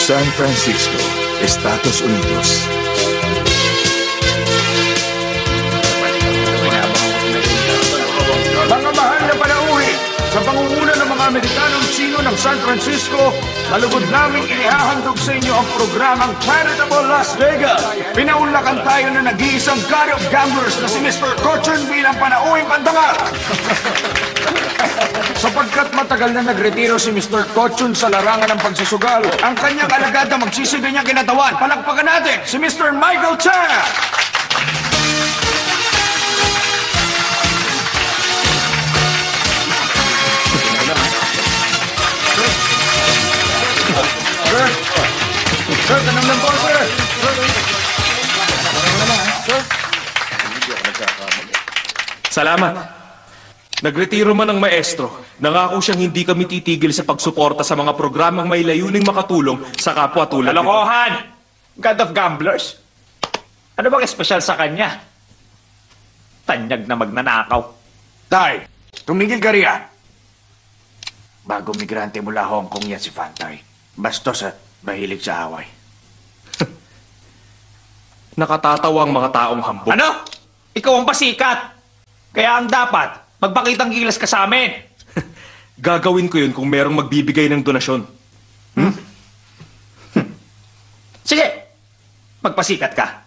San Francisco, Estados Unidos. Mga mahal na panauhi, sa pangunguna ng mga Amerikanong Chino ng San Francisco, malugod naming inihahandog sa inyo ang programang Charitable Las Vegas. Pinaunlakan tayo na nag-iisang god of gamblers na si Mr. Cochin bilang panauhing pandangal. Sapagkat matagal na nagretiro si Mr. Cochin sa larangan ng pagsusugal, ang kanyang alagad na magsisilbi niyang kinatawan. Palakpakan natin si Mr. Michael Chan! Sir, tanong lang po, sir. Salamat. Nagretiro man ang maestro, nangako siyang hindi kami titigil sa pagsuporta sa mga programang may layuning makatulong sa kapwa tulad nito. Kalokohan! God of Gamblers? Ano bang espesyal sa kanya? Tanyag na magnanakaw. Tay, tumigil ka riyan. Bago migrante mula Hong Kong yan si Fantay. Bastos at mahilig sa away. Nakatatawa ang mga taong hambog. Ano? Ikaw ang pasikat. Kaya ang dapat, magpakitang gilas ka sa amin. Gagawin ko yun kung merong magbibigay ng donasyon. Sige, magpasikat ka.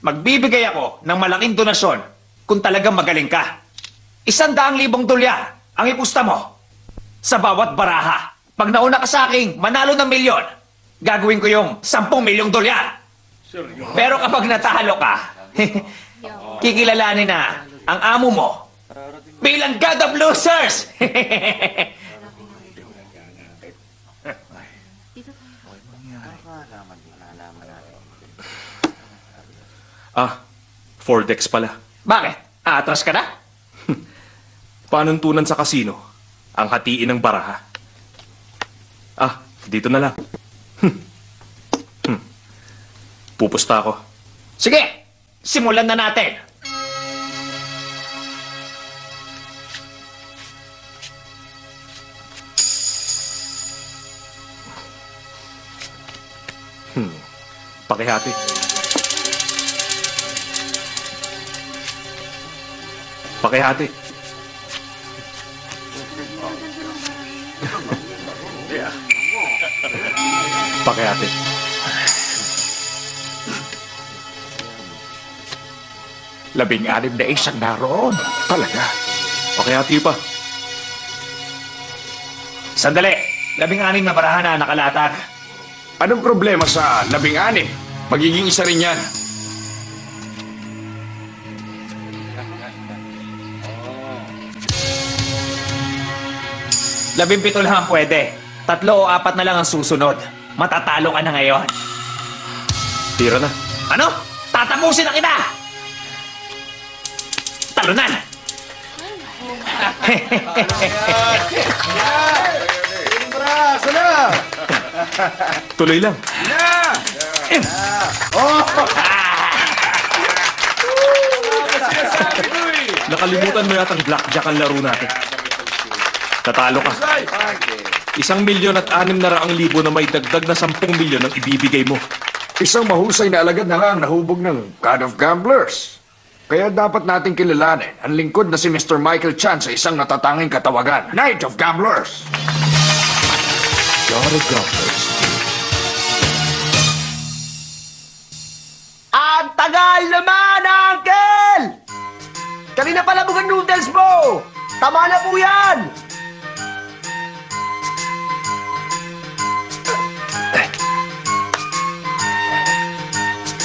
Magbibigay ako ng malaking donasyon kung talagang magaling ka. 100,000 dolya ang ipusta mo sa bawat baraha. Pag nauna ka sa akin, manalo ng milyon, gagawin ko yung 10 milyong dolya. Pero kapag natalo ka, kikilalanin na ang amo mo bilang God of Losers! Fordex pala. Bakit? Aatras ka na? Panuntunan sa kasino, ang hatiin ng baraha. Dito na lang. Pupusta ako. Sige, simulan na natin. Pakihati. Pakihati. Pakihati. Labing-anim na isang naroon. Talaga. Pakihati pa. Sandali, 16 na baraha na nakalatag. Anong problema sa 16? Magiging isa rin yan. Labing-pito lang ang pwede. 3 o 4 na lang ang susunod. Matatalo ka na ngayon. Tira na. Ano? Tatapusin na kita! Talunan! Tuloy lang. Nakalimutan mo yatang blackjack ang laro natin. Tatalo ka. 1,600,000 na may dagdag na 10 milyon ang ibibigay mo. Isang mahusay na alagad na nga ang nahubog ng God of Gamblers. Kaya dapat nating kilalanin ang lingkod na si Mr. Michael Chan sa isang natatanging katawagan, Knight of Gamblers. God of Gamblers. Ang tagal naman, Uncle! Kanina pa labog ang noodles mo! Tama na po yan!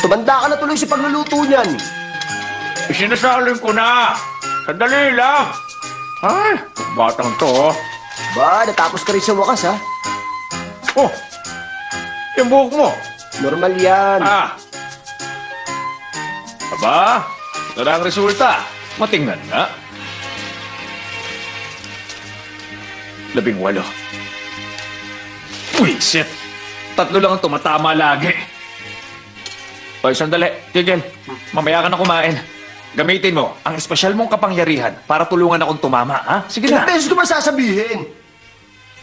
Tumanda ka na tuloy sa pagluluto niyan. Sinasaling ko na. Sandali lang. Ay, batang to. Ba, natapos ka rin sa wakas, ha? Oh, yung buhok mo. Normal yan. Aba, ito na ang resulta. Matingnan nga. 18. Wisit. 3 lang ang tumatama lagi. Hoy, sandali. Tigil. Mamaya ka na kumain. Gamitin mo ang espesyal mong kapangyarihan para tulungan akong tumama, ha? Sige na. Ilang beses ko ba sasabihin?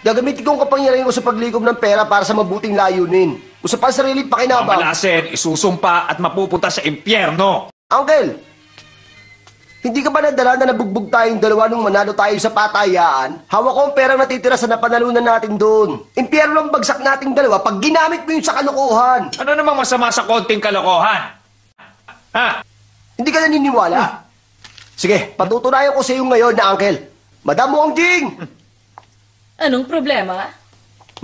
Gagamitin ko ang kapangyarihan ko sa paglikom ng pera para sa mabuting layunin. Usapan sarili pakinabang. Mamalasin, isusumpa at mapupunta sa impyerno. Uncle, hindi ka ba nadala na nabugbog tayong dalawa nung manalo tayo sa patayaan? Hawak ko ang perang natitira sa napanalunan natin doon. Impyerno ang bagsak nating dalawa pag ginamit mo yun sa kalokohan. Ano namang masama sa konting kalokohan? Ha? Hindi ka naniniwala? Sige, patutunayan ko sa iyo ngayon na Uncle. Madam Wong Jing! Anong problema?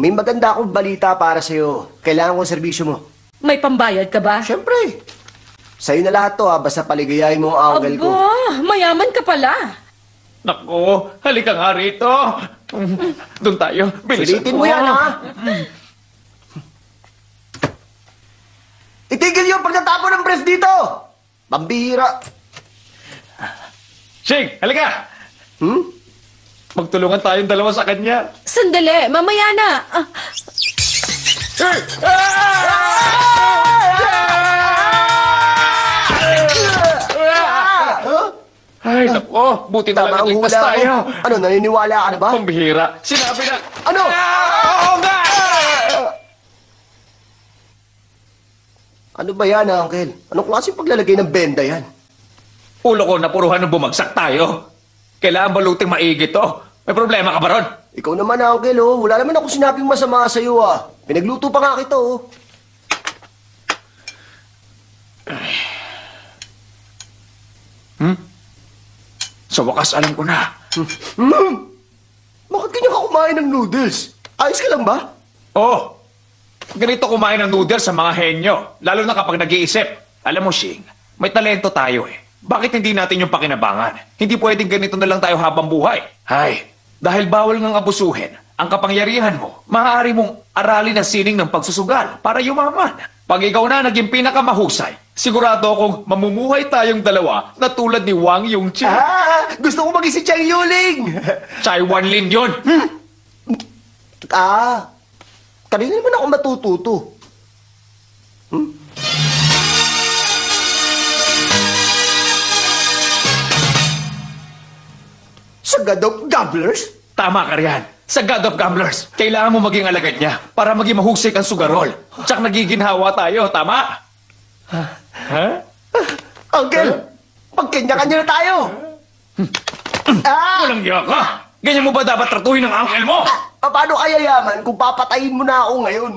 May maganda akong balita para sa iyo. Kailangan ko ang serbisyo mo. May pambayad ka ba? Siyempre. Sa'yo na lahat to basta paligayahin mo ang uncle ko. Aba, mayaman ka pala. Naku, halika nga rito. Doon tayo. Bilisan Sulitin mo yan, ha? Itigil yung pagtatapon ng brief dito! Pambihira. Shing, halika! Hmm? Magtulungan tayong dalawa sa kanya. Sandali, mamaya na. Ay, naku, buti na lang Tama ang nagligtas hula tayo. ko. Ano, naniniwala ka na ba? Pambihira. Sinabi na... Ano? Oo nga! Ano ba yan, Uncle? Anong klaseng paglalagay ng benda yan? Ulo ko napuruhan ng bumagsak tayo. Kailangan baluting maigi to. May problema ka ba ron? Ikaw naman, Uncle, oh. Wala naman ako sinabing masama sa'yo, ah. Pinagluto pa nga kita, oh. Sa wakas, alam ko na. Bakit ganyan ka kumain ng noodles? Ayos ka lang ba? Oh, ganito kumain ng noodles sa mga henyo. Lalo na kapag nag-iisip. Alam mo, Shing, may talento tayo eh. Bakit hindi natin yung pakinabangan? Hindi pwedeng ganito na lang tayo habang buhay. Hay, dahil bawal ngang abusuhin ang kapangyarihan mo, maaari mong aralin ang sining ng pagsusugal para yumaman. Pag ikaw na naging pinakamahusay, sigurado akong mamumuhay tayong dalawa na tulad ni Wang Yongqing. Gusto ko maging si Chang Yuling! Chai Wanlin yun. Kanina naman ako matututo. Sa God of Gamblers? Tama ka riyan. Sa God of Gamblers, kailangan mo maging alagad niya para maging mahusay kang sugarol. Tsak nagiginhawa tayo, tama? Ha? Uncle, pagkanya-kanya na tayo! Walang iya ka! Ganyan mo ba dapat tratuhin ng uncle mo? Paano kaya yaman kung papatayin mo na ako ngayon?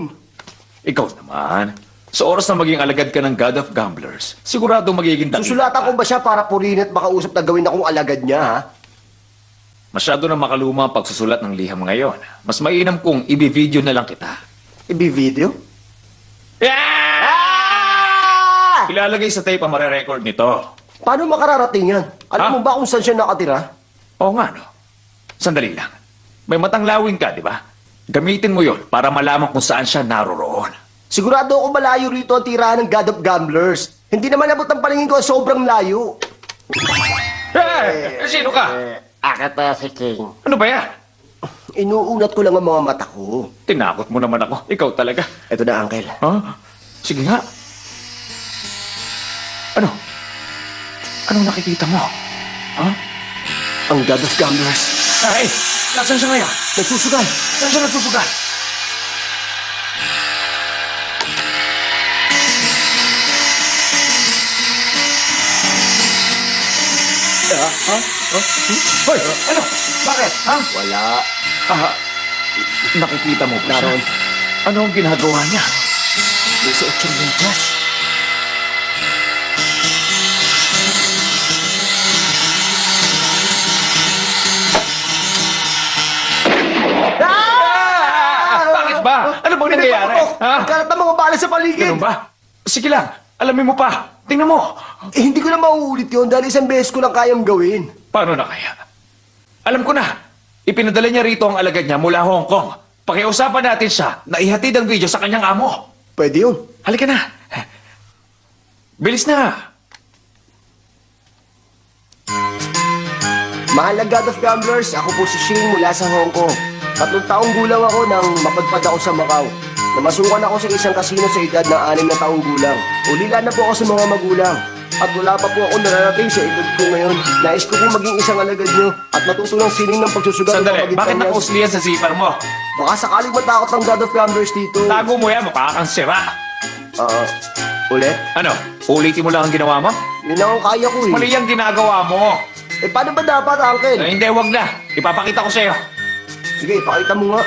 Ikaw naman. Sa oras na maging alagad ka ng God of Gamblers, sigurado magiging dakila Susulatan ko ka. ba siya para purihin at makausap na gawin akong alagad niya, ha? Masyado na makaluma ang pagsusulat ng liham ngayon. Mas mainam kung i-video na lang kita. Ibi-video? Ilalagay sa tape ang mare-record nito. Paano makararating yan? Alam Ha? mo ba kung saan siya nakatira? Oo nga, no? Sandali lang. May matanglawin ka, di ba? Gamitin mo yon para malaman kung saan siya naroroon. Sigurado ako malayo rito ang tirahan ng God of Gamblers. Hindi naman abot ang paningin ko sobrang layo. Sino ka? Akit pa si King. Ano ba yan? Inuunat ko lang ang mga mata ko. Tinakot mo naman ako. Ikaw talaga. Ito na, Uncle. Ha? Sige nga. Ano? Anong nakikita mo? Ha? Ang God of Gamblers. Ay! Nasaan siya ngayon? Nagsusugal. Saan siya nagsusugal? Hoy! Ano? Bakit? Ha? Wala. Nakikita mo ba siya? Naroon. Ano ang ginagawa niya? May suot siyang medyas. Bakit ba? Ano bang nangyayari? Ha? Kalat ng mga bala sa paligid. Ganun ba? Sige lang. Alamin mo pa. Tingnan mo. Hindi ko na mauulit yun dahil isang beses ko lang kayang gawin. Paano na kaya? Alam ko na. Ipinadala niya rito ang alagad niya mula Hong Kong. Pakiusapan natin siya na ihatid ang video sa kanyang amo. Pwede yun. Halika na. Bilis na. Mahal na God of Gamblers, ako po si Shing mula sa Hong Kong. 3 taong gulang ako nang mapadpad ako sa Macau. Namasukan ako sa isang kasino sa edad na 6 na taong gulang. Ulila na po ako sa mga magulang. At wala pa po ako nararating sa edad ko ngayon. Nais ko pong maging isang alagad nyo at matuto ng sining ng pagsusugat. Sandali, bakit nakausli yan sa zipper mo? Baka sakaling matakot ng God of Gamblers dito. Tago mo yan, mukha kang sira. Ulit? Ano, ulitin mo lang ang ginawa mo? Yun ang kaya ko eh. Mali ang ginagawa mo. Eh, paano ba dapat, Uncle? Hindi, wag na. Ipapakita ko sa'yo. Sige, ipakita mo nga.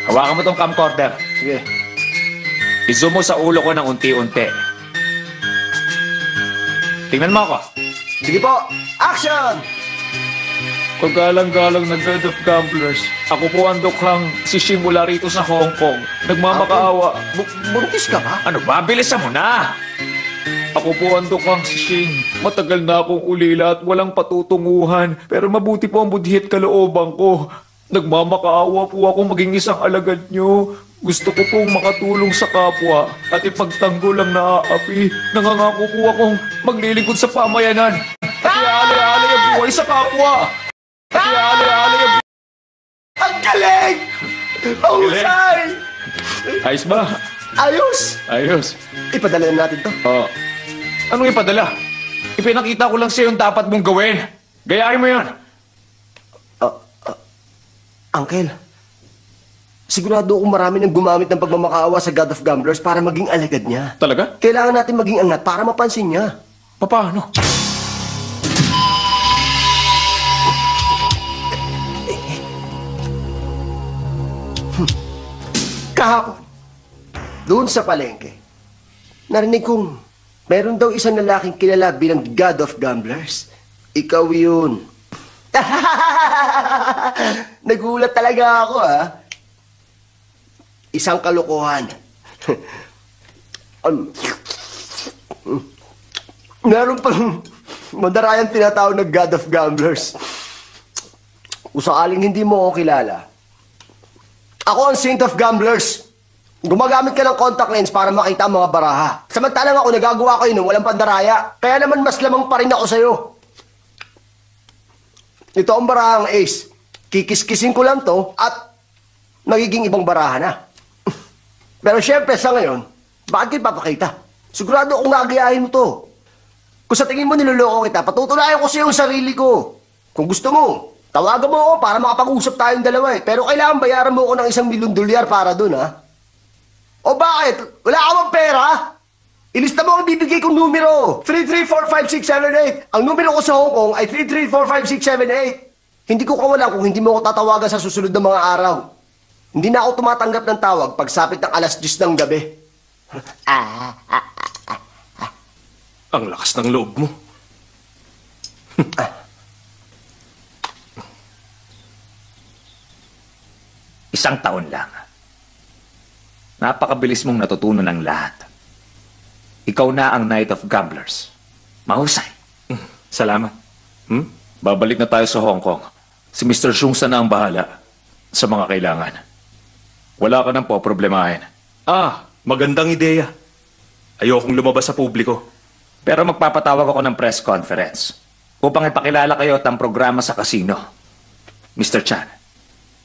Hawakan mo tong camcorder. Sige. I-zoom mo sa ulo ko ng unti-unti. Tingnan mo ako. Sige po, action! Paggalang-galang na God of Gamblers, ako po ang dukhang si Shing mula rito sa Hong Kong. Nagmamakaawa. Buntis ka ba? Ano ba? Bilisan mo na! Ako po ang dukhang si Shing. Matagal na akong ulila at walang patutunguhan. Pero mabuti po ang budhi at kalooban ko. Nagmamakaawa po ako maging isang alagad nyo. Gusto ko pong makatulong sa kapwa at ipagtanggol ang naaapi. Nangangako po akong maglilingkod sa pamayanan. At iaalay-alay ang buhay sa kapwa. At iaalay-alay ang Ang galing! Mahusay! Ayos ba? Ayos! Ayos. Ipadala na natin to. Oh. Anong ipadala? Ipinakita ko lang sa'yo yung dapat mong gawin. Gayahin mo yan. Uncle, sigurado akong marami nang gumamit ng pagmamakaawa sa God of Gamblers para maging alagad niya. Talaga? Kailangan natin maging angat para mapansin niya. Paano? Kahapon, doon sa palengke, narinig kong meron daw isang lalaking kilala bilang God of Gamblers. Ikaw yun. Nagulat talaga ako, ha? Isang kalokohan. Meron pang madarayang tinatawag na God of Gamblers. Kung sakaling hindi mo ako kilala, ako ang Saint of Gamblers. Gumagamit ka ng contact lens para makita ang mga baraha. Samantalang ako nagagawa ko yun ng walang pandaraya. Kaya naman mas lamang pa rin ako sa'yo. Ito ang barahang ace. Kikis-kisin ko lang to at magiging ibang baraha na. Pero syempre sa ngayon, bakit kita papakita? Sigurado akong nagayahin mo to. Kung sa tingin mo niloloko kita, patutunayan ko sa yung sarili ko. Kung gusto mo, tawagan mo ako para makapag-usap tayong dalawa eh. Pero kailangan bayaran mo ako ng $1,000,000 para dun ha. O bakit? Wala ka bang pera? Ilista mo ang bibigay kong numero. 334567 Ang numero ko sa Hong Kong ay 334567 Hindi ko kawalan kung hindi mo ako tatawagan sa susunod na mga araw. Hindi na ako tumatanggap ng tawag pagsapit ng 10:00 ng gabi. Ang lakas ng loob mo. Isang taon lang. Napakabilis mong natutunan ang lahat. Ikaw na ang Knight of Gamblers. Mahusay. Salamat. Babalik na tayo sa Hong Kong. Si Mr. Shungsan na ang bahala sa mga kailangan. Wala ka nang poproblemahin. Magandang ideya. Ayokong lumabas sa publiko. Pero magpapatawag ako ng press conference upang ipakilala kayo at ang programa sa casino. Mr. Chan,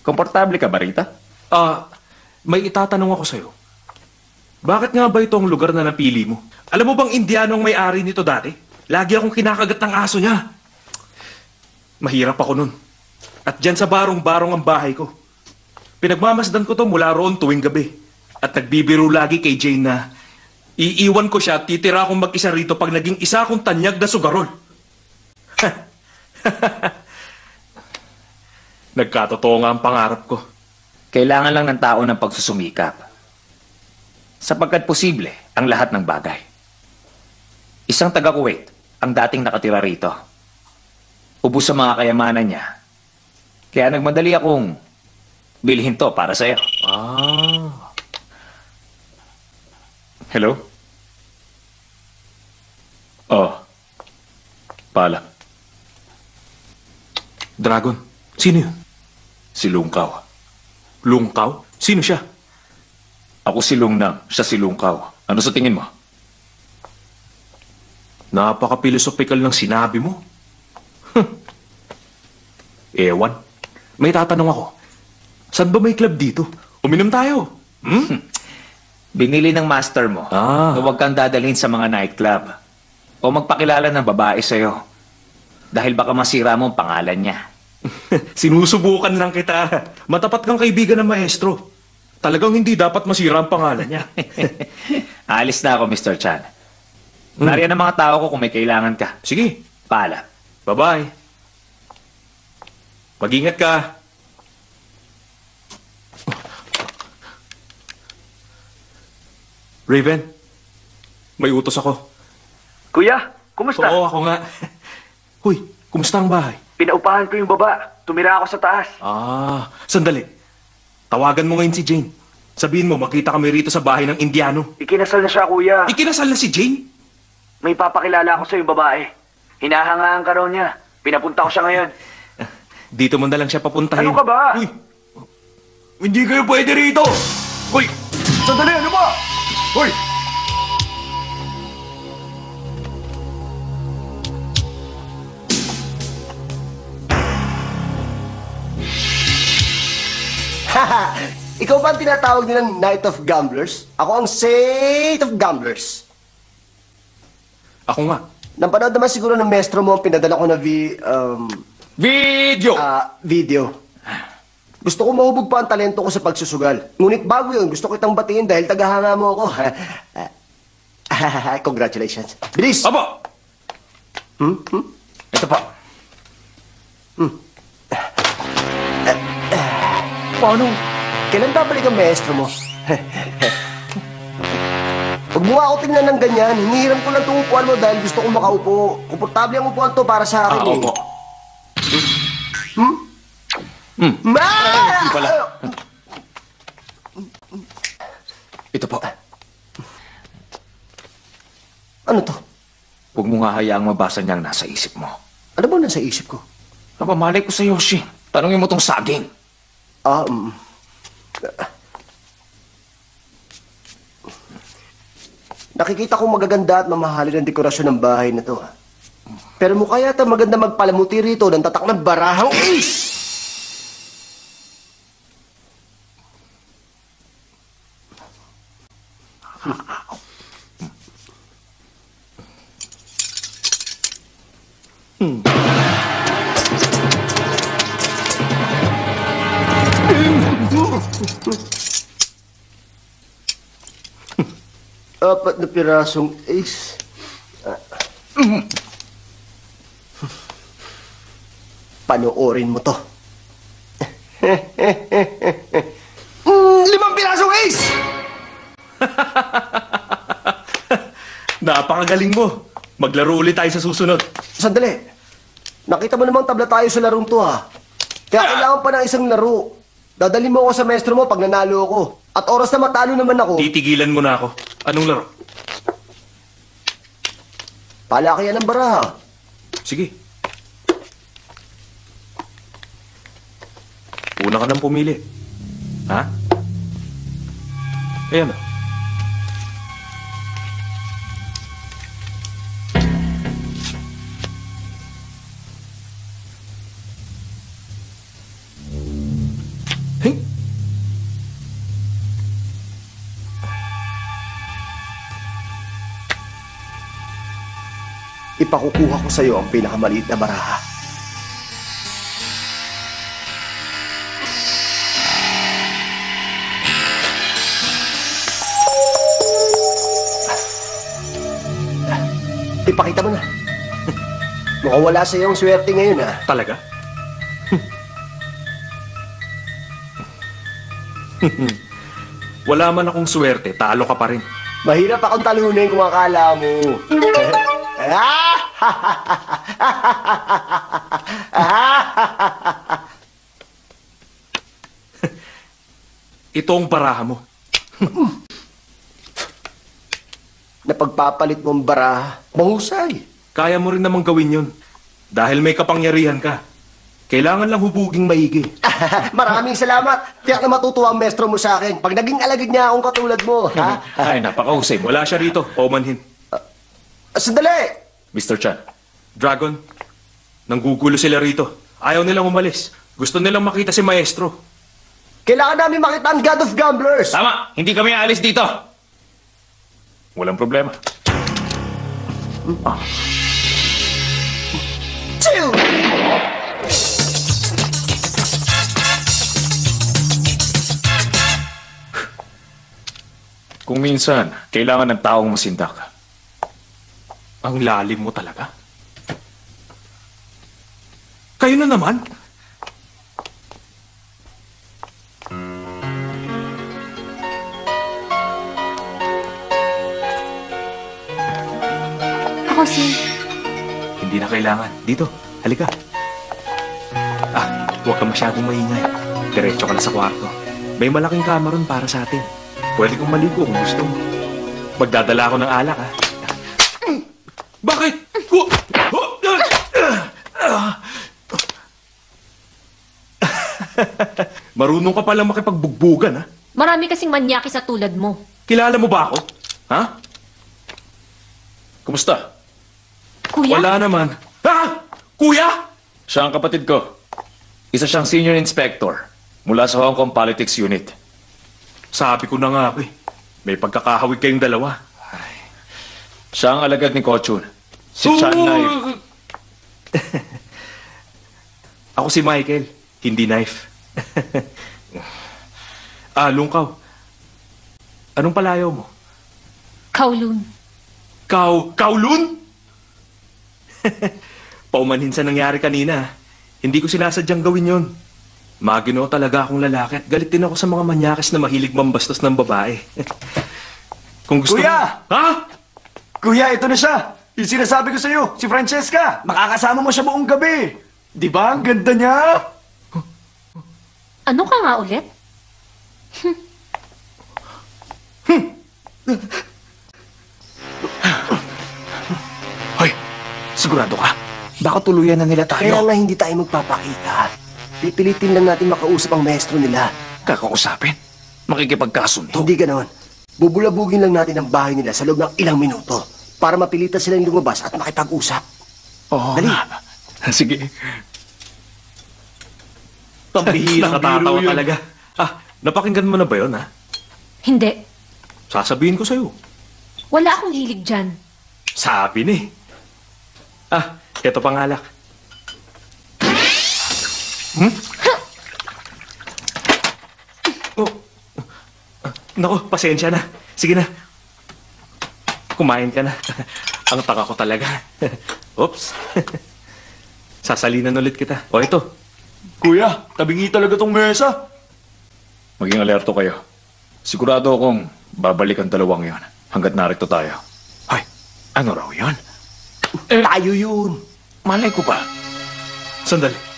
komportable ka ba rito? May itatanong ako sa'yo. Bakit nga ba ito ang lugar na napili mo? Alam mo bang Indiano ang may-ari nito dati? Lagi akong kinakagat ng aso niya. Mahirap ako nun. At dyan sa barong-barong ang bahay ko. Pinagmamasdan ko to mula roon tuwing gabi. At nagbibiro lagi kay Jane na iiwan ko siya at titira akong mag-isa rito pag naging isa akong tanyag na sugarol. Nagkatotoo nga ang pangarap ko. Kailangan lang ng tao ng pagsusumikap. Sapagkat posible ang lahat ng bagay. Isang taga-Kuwait ang dating nakatira rito. Ubus sa mga kayamanan niya. Kaya nagmadali akong bilhin to para sa'yo. Hello? Pala. Dragon, sino yun? Si Lungkaw. Lungkaw? Sino siya? Ako si Lungnam, siya si Lungkaw. Ano sa tingin mo? Napaka-philosophical ng sinabi mo. Ewan. May tatanong ako. Saan ba may club dito? Uminom tayo. Binili ng master mo Ah. na huwag kang dadalhin sa mga nightclub o magpakilala ng babae sa'yo. Dahil baka masira mo ang pangalan niya. Sinusubukan lang kita. Matapat kang kaibigan ng maestro. Talagang hindi dapat masira ang pangalan niya. Alis na ako, Mr. Chan. Nariyan ang mga tao ko kung may kailangan ka. Sige, Paalam. bye-bye. Mag-ingat ka. Raven, may utos ako. Kuya, kumusta? Oo, ako nga. Huy, kumusta ang bahay? Pinaupahan ko yung baba. Tumira ako sa taas. Sandali. Tawagan mo ngayon si Jane. Sabihin mo, makita kami rito sa bahay ng Indiano. Ikinasal na siya, kuya. Ikinasal na si Jane? May papakilala ako sa yung babae. Hinahangaan ka raw niya. Pinapunta ko siya ngayon. Dito mo na lang siya papuntahin. Ano ka ba? Uy, hindi kayo pwede rito! Hoy! Sandali, ano ba? Hoy! Ikaw ba ang tinatawag nilang Knight of Gamblers? Ako ang Saint of Gamblers. Ako nga. Napanood naman siguro ng maestro mo ang pinadala ko na Video! video. Gusto ko mahubog pa ang talento ko sa pagsusugal. Ngunit bago yun, gusto ko itang batiin dahil tagahanga mo ako. Congratulations. Bilis! Opo! Ito po. Paano? Kailan babalik ang maestro mo? Huwag mo nga ako tingnan ng ganyan. Hinihiram ko lang itong upuan mo dahil gusto kong makaupo. Komportable ang upuan to para sa akin. Opo. Ma! Hindi pala. Ito po. Ano to? Huwag mo nga hayaang mabasa niyang nasa isip mo. Ano ba nasa isip ko? Napamalay ko sa Yoshi. Tanungin mo tong saging. Nakikita kong magaganda at mamahalin ang dekorasyon ng bahay na to. Pero mukha yata maganda magpalamuti rito ng tatak ng barahang ace! Apat na pirasong ace. Panoorin mo to. 5 pirasong ace! Napakagaling mo. Maglaro ulit tayo sa susunod. Sandali. Nakita mo namang tabla tayo sa larong to, ha? Kaya kailangan pa ng isang laro. Dadalhin mo ako sa maestro mo pag nanalo ako. At oras na matalo naman ako, Titigilan mo na ako. Anong laro? palakayan ng baraha. Sige. Una ka nang pumili. Ha? Ayan o. Hey! Ipakukuha ko sa iyo ang pinakamaliit na baraha. Ipakita mo na. Mukhang wala sa iyo ang swerte ngayon, ha? Talaga? Wala man akong swerte, talo ka pa rin. Mahirap akong talunin kung akala mo. Ito ang baraha mo. Napagpapalit mo ang baraha, mahusay. Kaya mo rin namang gawin yun. Dahil may kapangyarihan ka. Kailangan lang hubuging maigi. Maraming salamat. Tiyak na matutuwa ang maestro mo sa akin. Pag naging alagad niya akong katulad mo, ha? Ay, napakahusay mo. Wala siya rito, paumanhin. Sandali! Mr. Chan, Dragon, nanggugulo sila rito. Ayaw nilang umalis. Gusto nilang makita si Maestro. Kailangan namin makita ang God of Gamblers. Tama! Hindi kami aalis dito. Walang problema. Chill! Kung minsan, kailangan ng taong masindak. Ang lalim mo talaga. Kayo na naman. Ako si... Hindi na kailangan. Dito, halika. Huwag ka masyadong maingay. Diretso ka na sa kwarto. May malaking kama ron para sa atin. Pwede kong maligo kung gusto mo. Magdadala ako ng alak, ha? Bakit? Marunong ka palang makipagbugbugan, ha? Marami kasing manyaki sa tulad mo. Kilala mo ba ako? Ha? Kumusta? Kuya? Wala naman. Ha? Kuya? Siya ang kapatid ko. Isa siyang senior inspector mula sa Hong Kong Politics Unit. Sabi ko na nga, may pagkakahawig kayong dalawa. Siya ang alagad ni Kochun. Si Chan Knife. Ako si Michael, hindi Knife. Lungkaw. Anong palayaw mo? Kowloon. Kowloon? Paumanhin sa nangyari kanina. Hindi ko sinasadyang gawin yon. Magino talaga akong lalaki at galit din ako sa mga manyakis na mahilig mambastos ng babae. Kung gusto Kuya! mo... Ha? Kuya, ito na siya. Yung sinasabi ko sa'yo, si Francesca. Makakasama mo siya buong gabi. Di ba? Ang ganda niya. Ano ka nga ulit? Hoy, sigurado ka? Baka tuluyan na nila Kaya tayo. nga hindi tayo magpapakita. Pipilitin lang natin makausap ang maestro nila. Kakausapin? Makikipagkasundo? Hindi ganon. Bubulabugin lang natin ang bahay nila sa loob ng ilang minuto para mapilitan silang lumabas at makipag-usap. Oo Dali. nga. Sige. Pambihirang Nakatatawa talaga. Napakinggan mo na ba yun, ha? Hindi. Sasabihin ko sa'yo. Wala akong hilig dyan. Sabi ni. Eto pangalak. Naku, pasensya na. Sige na. Kumain ka na. Ang taka ko talaga. Oops. Sasalinan ulit kita. O ito. Kuya, tabingi talaga tong mesa. Maging alerto kayo. Sigurado akong babalik ang dalawang yon hanggat narito tayo. Hoy, ano raw yun? Tayo yun. Malay ko ba? Sandali.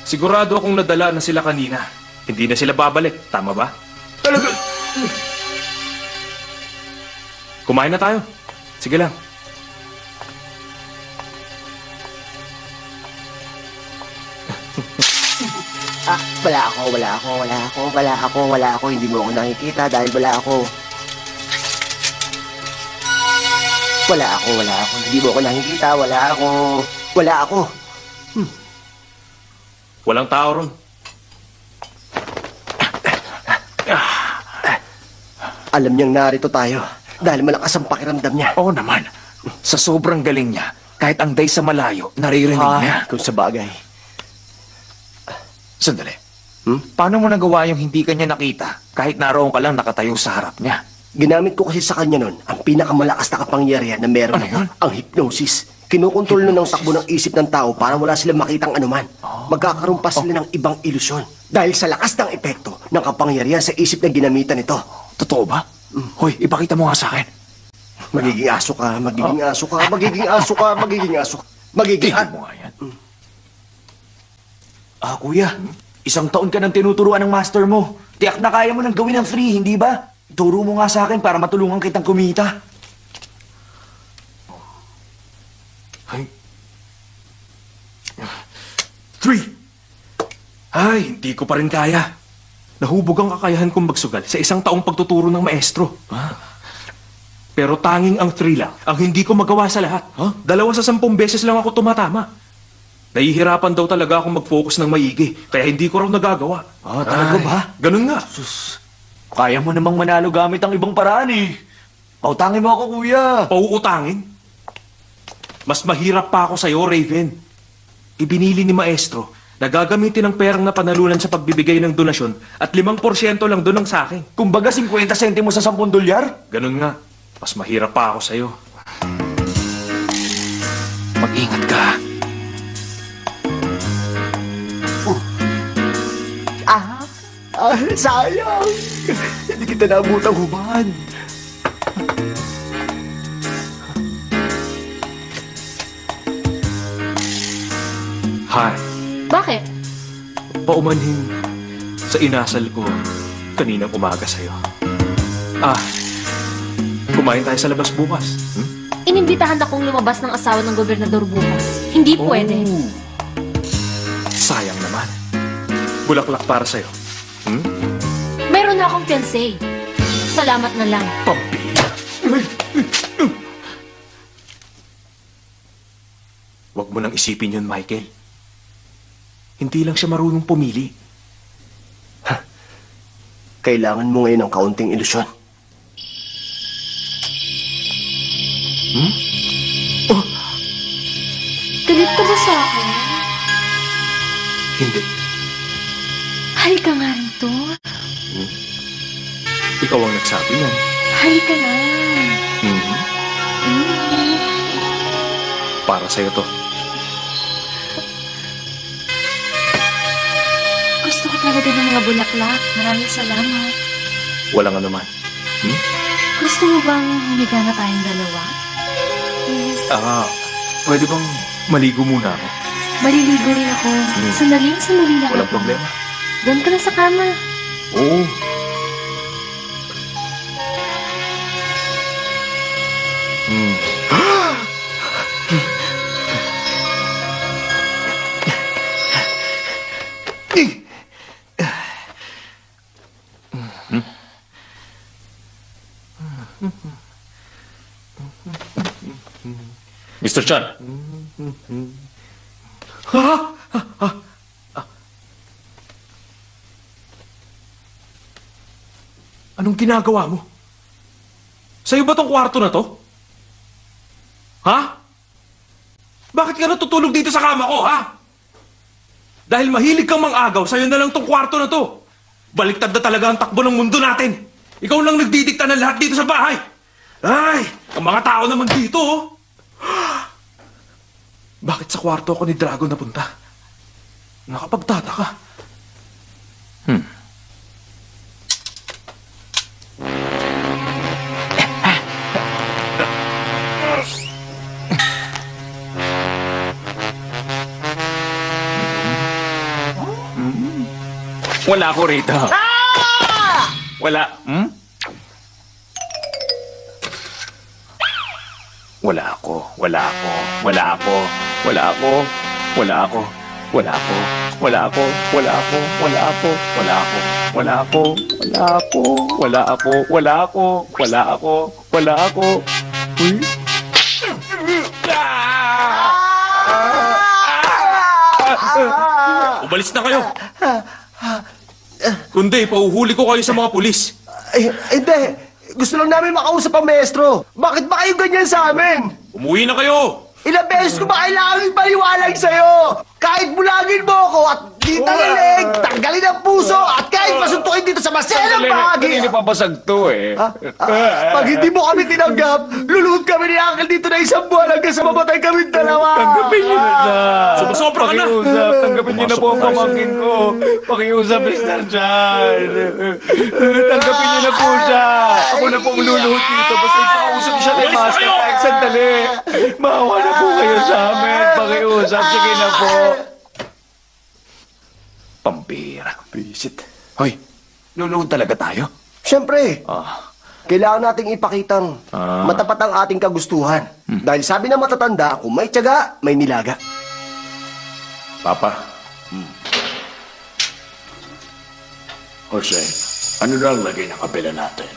Sigurado akong nadala na sila kanina. Hindi na sila babalik. Tama ba? Talaga. Kumain na tayo. Sige lang. Wala ako. Hindi mo ako nakikita dahil wala ako. Hindi mo ako nakikita, wala ako. Walang tao ron. Alam niyang narito tayo dahil malakas ang pakiramdam niya. Oo naman. Sa sobrang galing niya, kahit ang day sa malayo, naririnig niya. Kung sa bagay. Sandali. Paano mo nagawa yung hindi kanya nakita kahit naroon ka lang nakatayo sa harap niya? Ginamit ko kasi sa kanya nun ang pinakamalakas na kapangyarihan na meron. Ano yun? Ang hypnosis. Kinukontrol nun ng takbo ng isip ng tao para wala silang makitang anuman. Magkakaroon pa sila ng ibang ilusyon. Dahil sa lakas ng epekto ng kapangyarihan sa isip na ginamitan ito. Totoo ba? Hoy, ipakita mo nga sa akin. Magiging aso ka. Tingnan mo nga yan. Kuya, isang taon ka nang tinuturuan ng master mo. Tiyak na kaya mo nang gawin ng free, hindi ba? Turo mo nga sa akin para matulungan kitang kumita. Ay. 3. Hindi ko pa rin kaya. Nahubog ang kakayahan kong magsugal sa isang taong pagtuturo ng maestro. Pero tanging ang 3 lang ang hindi ko magawa sa lahat. 2 sa 10 beses lang ako tumatama. Nahihirapan daw talaga akong mag-focus ng maigi, kaya hindi ko raw nagagawa. Ah, talaga ba? Ganun nga. Sus, kaya mo namang manalo gamit ang ibang paraan eh. Pautangin mo ako, kuya. Pauutangin? Mas mahirap pa ako sa'yo, Raven. Ibinili ni Maestro na gagamitin ang perang napanalunan sa pagbibigay ng donasyon at 5% lang doon ang sa akin. Kumbaga 50 sentimo sa 10 dolyar? Ganun nga. Mas mahirap pa ako sa'yo. Mag-ingat ka. Sayang! Hindi kita nabutang hubad. Hi. Bakit? Paumanhin sa inasal ko kaninang umaga sa'yo. Kumain tayo sa labas bukas. Inimbitahan akong lumabas ng asawa ng gobernador bukas. Hindi pwede. Oh. Sayang naman. Bulaklak para sa'yo. Meron na akong fiancé. Salamat na lang. Pambira. Huwag mo nang isipin yun, Michael. Hindi lang siya marunong pumili. Kailangan mo ngayon ng kaunting ilusyon. Galit ka ba sa akin? Hindi. Halika nga rito. Ikaw ang nagsabi yan. Halika na. Para sa'yo to. Gusto ko talaga ng mga bulaklak. Maraming salamat. Walang anuman. Gusto mo bang humiga na tayong dalawa? Pwede bang maligo muna ako? Maliligo rin ako. Sandali lang Walang ako. problema. Doon ka na sa kama. Oo. Mr. Chan, Anong ginagawa mo? Sa'yo ba tong kwarto na to? Ha? Bakit ka natutulog dito sa kama ko, ha? Dahil mahilig kang mang-agaw, sa'yo na lang tong kwarto na to. Baliktad na talaga ang takbo ng mundo natin. Ikaw lang nagdidikta ng lahat dito sa bahay. Ay, ang mga tao naman dito, oh. Bakit sa kwarto ako ni Dragon napunta? Nakapagtataka. wala ako rito. Wala. Wala ako. Wala ako. Wala ako. Wala ako. Wala ako. Wala ako. Wala ako. Wala ako. Wala ako. Wala ako. Wala ako. Wala ako. Wala ako. Wala ako. Wala ako. Wala ako. Uy. Umalis na kayo. Kundi, pauhuli ko kayo sa mga pulis. Hindi. Gusto lang namin makausap ang maestro. Bakit ba kayo ganyan sa amin? Umuwi na kayo. Ilang beses ko ba kailangan paliwanag sa'yo? Kahit bulagin mo ako at di talilig, tanggalin ang puso at kahit masuntukin dito sa maselang bahagi. Kanina papasag to eh. Pag hindi mo kami tinanggap, luluhod kami ni Uncle dito na 1 buwan hanggang sa mamatay kami dalawa. Tanggapin niyo na siya. Sumusobra ka na. Pakiusap. Tanggapin niyo na po ang pamangkin ko. Pakiusap, Mr. Chan. Tanggapin niyo na po siya. Ako na po ang luluhod dito. Basta ipakausap siya kay Master Mike. Sandali. Maawa na po kayo sa amin. Pakiusap. Sige na po. Pambira. Bisit. Hoy, luluhod talaga tayo? Siyempre, Ah. kailangan nating ipakitang matapat ang ating kagustuhan. Dahil sabi ng matatanda, kung may tiyaga, may nilaga. Papa. Jose, ano na ang lagay ng kapila natin?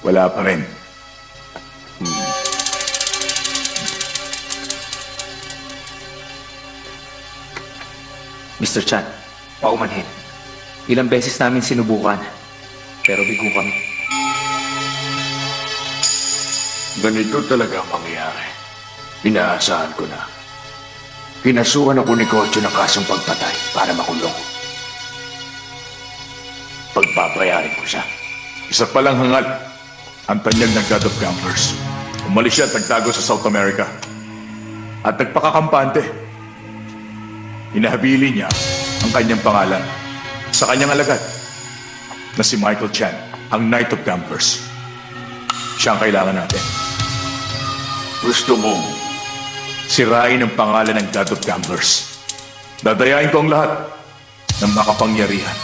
Wala pa rin. Mr. Chan, paumanhin. Ilang beses namin sinubukan, pero bigo kami. Ganito talaga ang mangyayari. Inaasahan ko na. Pinasuhan ako ni Kocho ng kasong pagpatay para makulong. Pagpapayarin ko siya. Isa palang hangal, ang tanyag ng God of Campers. Umalis siya at nagtago sa South America. At nagpakakampante. Inahabili niya ang kanyang pangalan sa kanyang alagad na si Michael Chan, ang Knight of Campers. Siya ang kailangan natin. Gusto mo sirain ang pangalan ng God of Campers. Dadayain ko ang lahat ng makapangyarihan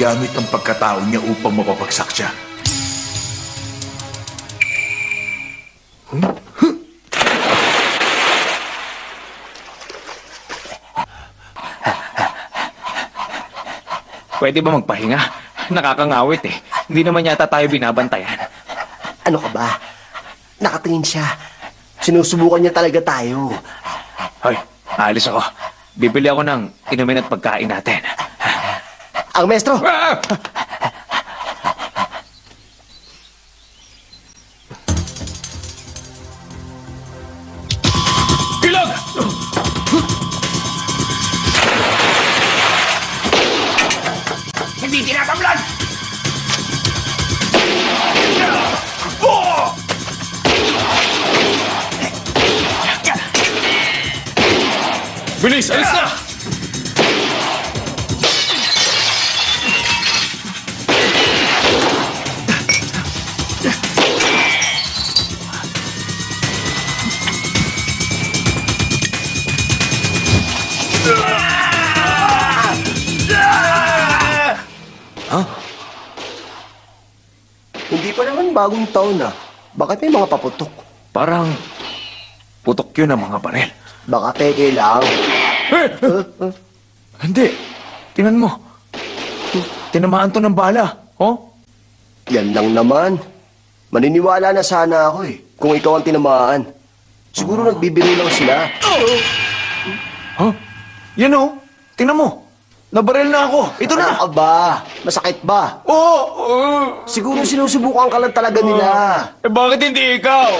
gamit ang pagkatao niya upang mapapagsak siya. Pwede ba magpahinga? Nakakangawit eh. Hindi naman yata tayo binabantayan. Ano ka ba? Nakatingin siya. Sinusubukan niya talaga tayo. Hoy, aalis ako. Bibili ako ng inumin at pagkain natin. Ang maestro! Bilog! Hindi tinatamlan! Bilis! Alis na! Hindi pa naman bagong taon na. Bakit may mga paputok? Parang putok yun ang mga baril. Baka peke lang. Hindi. Tingnan mo. Tinamaan to ng bala. Oh? Yan lang naman. Maniniwala na sana ako eh, kung ikaw ang tinamaan. Siguro nagbibiro lang sila. Huh? Yan oh. Tingnan mo. Nabaril na ako. Ito na. Ano ka ba? Masakit ba? Oh! Siguro sinusubukan ka lang talaga nila. Bakit hindi ikaw?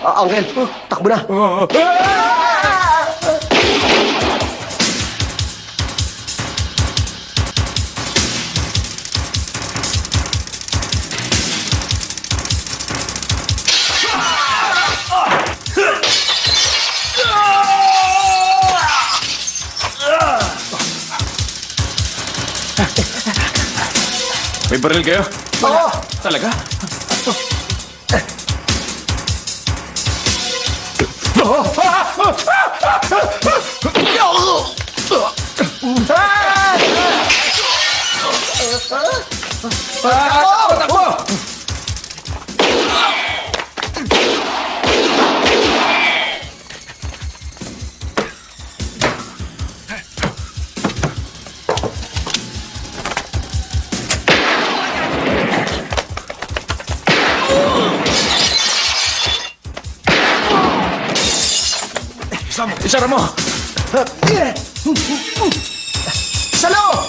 Angel, takbo na. May baril kayo? Oo! Talaga? Takbo! Isara mo! Salo!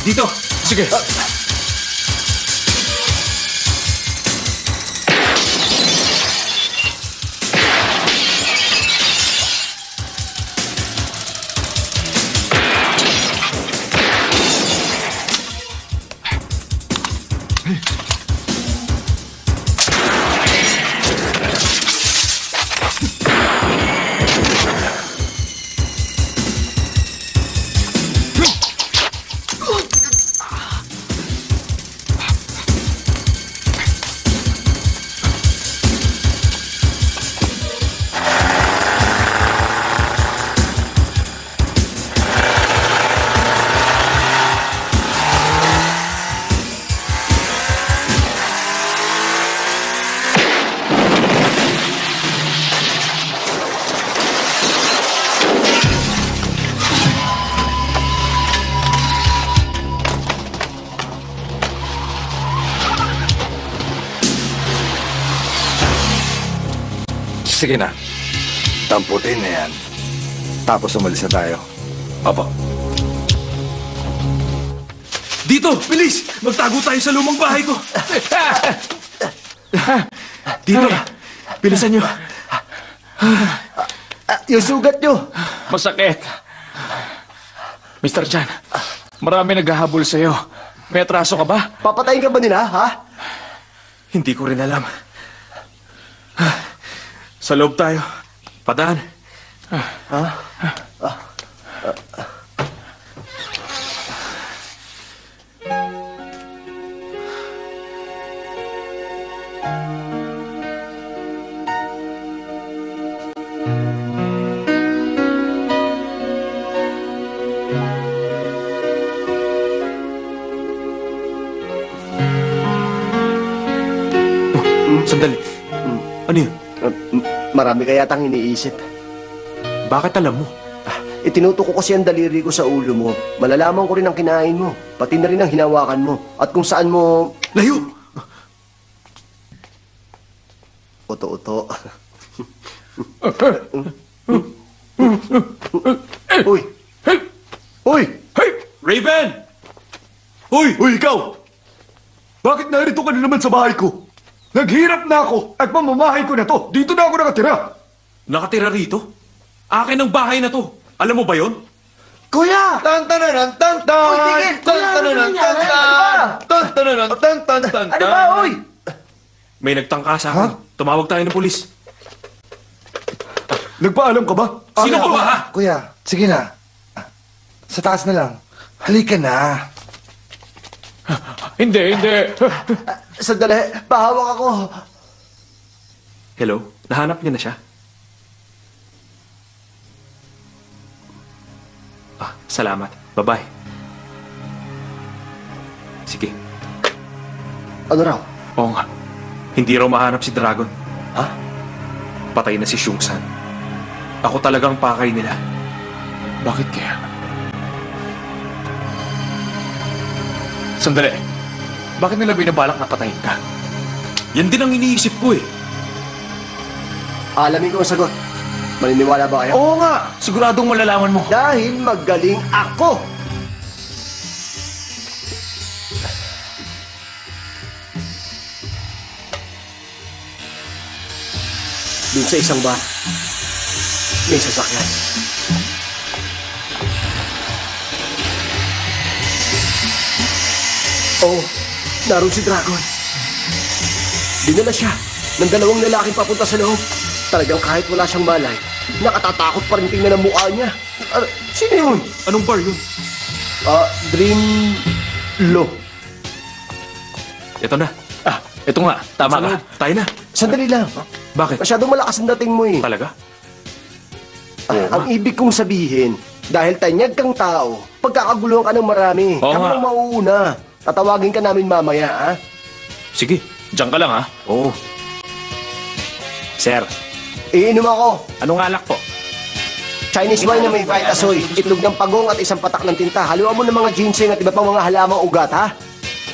Dito! Sige! Sige na. Tamputin na yan. Tapos umalis na tayo. Opo. Dito! Bilis! Magtago tayo sa lumang bahay ko! Dito! Bilisan nyo! Yung sugat nyo. Masakit. Mr. Chan, marami naghahabol sa'yo. May atraso ka ba? Papatayin ka ba nila, ha? Hindi ko rin alam. Sa loob tayo. Padaan. Sandali. Ano yun? Marami ka yatang iniisip. Bakit alam mo? Itinutok ko kasi ang daliri ko sa ulo mo. Malalaman ko rin ang kinain mo. Pati na rin ang hinawakan mo. At kung saan mo... Layo! Uto-uto. Uy! Uy! Hey! Raven! Uy! Uy, ikaw! Bakit narito ka na naman sa bahay ko? Naghirap na ako at mamamahay ko na to. Dito na ako nakatira. Nakatira rito? Akin ang bahay na to. Alam mo ba yon? Kuya! Tan-tan-tan-tan-tan! Uy, tigil! Kuya, ano nangyari? Tan-tan-tan-tan-tan! Ano ba, uy? May nagtangka sa akin. Tumawag tayo ng pulis. Nagpaalam ka ba? Sino ka ba, ha? Kuya, sige na. Sa taas na lang. Halika na. Hindi. Sandali, pahawak ako. Hello? Nahanap niyo na siya? Salamat. Bye-bye. Sige. Ano raw? Oo nga. Hindi raw mahanap si Dragon. Ha? Patay na si Shung-san. Ako talagang pakay nila. Bakit kaya? Sandali. Bakit nila binabalak na patayin ka? Yan din ang iniisip ko eh. Alamin ko ang sagot. Maniniwala ba kayo? Oo nga! Siguradong malalaman mo. Dahil magaling ako. Doon sa isang bar, may sasakyan. Oh, naroon si Dragon. Dinala siya ng dalawang lalaking papunta sa loob. Talagang kahit wala siyang malay, nakatatakot pa rin tingnan ang mukha niya. Sino yun? Anong bar yun? Dream Low. Ito na. Ito nga. Tama ka. Tayo na. Sandali lang. Bakit? Masyadong malakas ang dating mo eh. Talaga? Ang ibig kong sabihin, dahil tanyag kang tao, pagkakaguluhan ka ng marami. Oo Kami nga. ang mauuna. Tatawagin ka namin mamaya, ha? Sige. Diyan ka lang, ha? Oo. Sir, Iinom ako. anong alak po? Chinese wine na may vitasoy, itlog ng pagong at isang patak ng tinta. Haluan mo ng mga ginseng at iba pang mga halamang ugat, ha?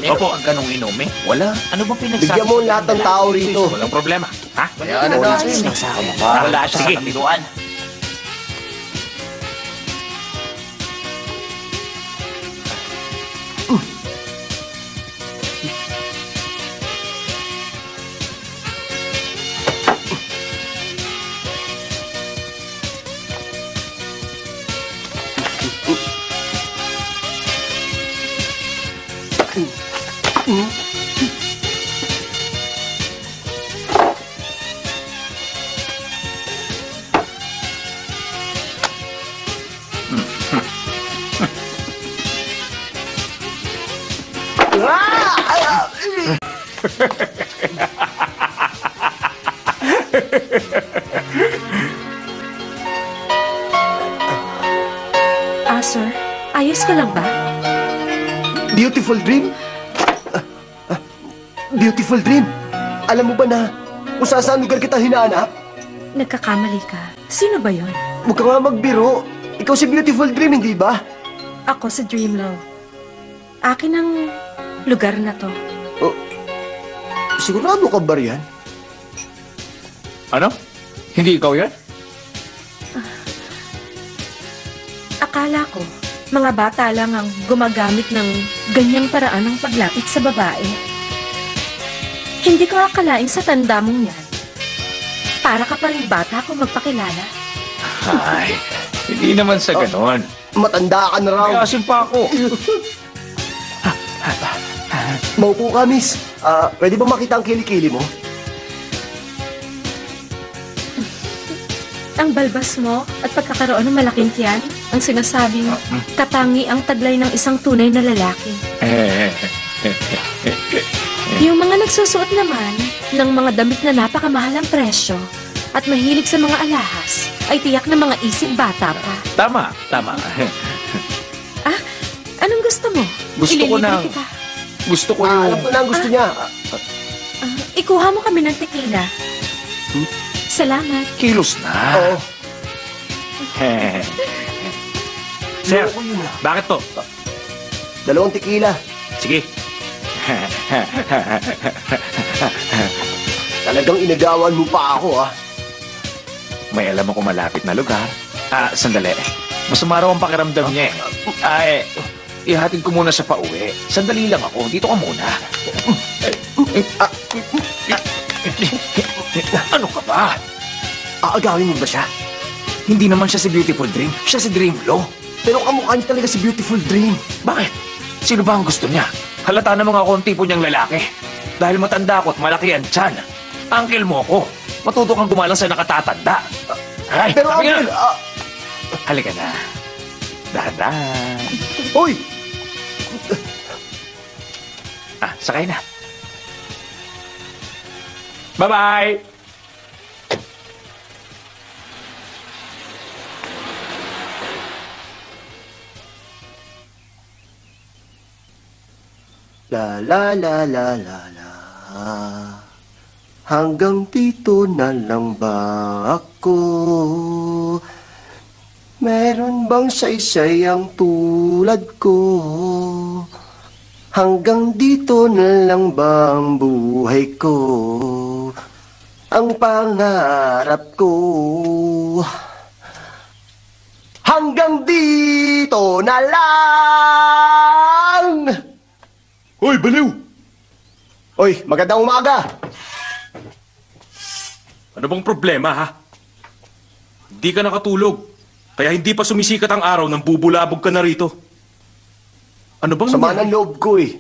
Opo. Ang ganong inumin? Wala. Ano ba pinagsasabi? Bigyan mo lahat ng tao rito. Walang problema. Ha? Ano natin? Wala siya sa katiruan. Sir, ayos ka lang ba? Beautiful dream? Beautiful dream? Alam mo ba na kung saan lugar kita hinahanap? Nagkakamali ka. Sino ba yon? Huwag ka nga magbiro. Ikaw si Beautiful Dream, hindi ba? Ako sa Dreamlove. Akin ang lugar na to. Sigurado ka ba riyan? Ano? Hindi ikaw yan? Akala ko, mga bata lang ang gumagamit ng ganyang paraan ng paglapit sa babae. Hindi ko akalain sa tanda mong yan. Para ka pa rin bata kung magpakilala. Ay, hindi naman sa ganon. Matanda ka na raw. May asim pa ako. Maupo ka, miss. Pwede ba makita ang kilikili mo? Ang balbas mo at pagkakaroon ng malaking tiyan ang sinasabing katangi ang taglay ng isang tunay na lalaki. Yung mga nagsusuot naman ng mga damit na napakamahal ang presyo at mahilig sa mga alahas ay tiyak na mga isip bata pa. Tama. Anong gusto mo? Gusto ko Ililibre ng- kita. Gusto ko yung... Alam ko na ang gusto niya. Ikuha mo kami ng tequila. Salamat. Kilos na. Oo. Sir, Ayoko yun, bakit to? 2 tequila. Sige. Talagang inagawan mo pa ako, May alam ako malapit na lugar. Sandali. Masama raw ang pakiramdam niya eh. Ihatid ko muna sa pauwi. Sandali lang ako. Dito ka muna. Ano ka ba? Aagawin mo ba siya? Hindi naman siya si Beautiful Dream. Siya si Dream Low. Pero kamukha niya talaga si Beautiful Dream. Bakit? Sino ba ang gusto niya? Halata namang ako ang tipo niyang lalaki. Dahil matanda ako at malaki ang tiyan. Uncle mo ko. Matuto kang gumalang sa nakatatanda. Ay, Pero sabi Uncle, nga. Halika na. Dahan-dahan. Hoy! Sakay na. Bye-bye! La la la la la la. Hanggang dito na lang ba ako? Meron bang saysay ang tulad ko? Hanggang dito na lang ba ang buhay ko? Ang pangarap ko. Hanggang dito na lang! Hoy, baliw! Oy, magandang umaga! Ano bang problema, ha? Hindi ka nakatulog. Kaya hindi pa sumisikat ang araw nang bubulabog ka na rito. Ano bang Sama nangyari? ng loob ko eh.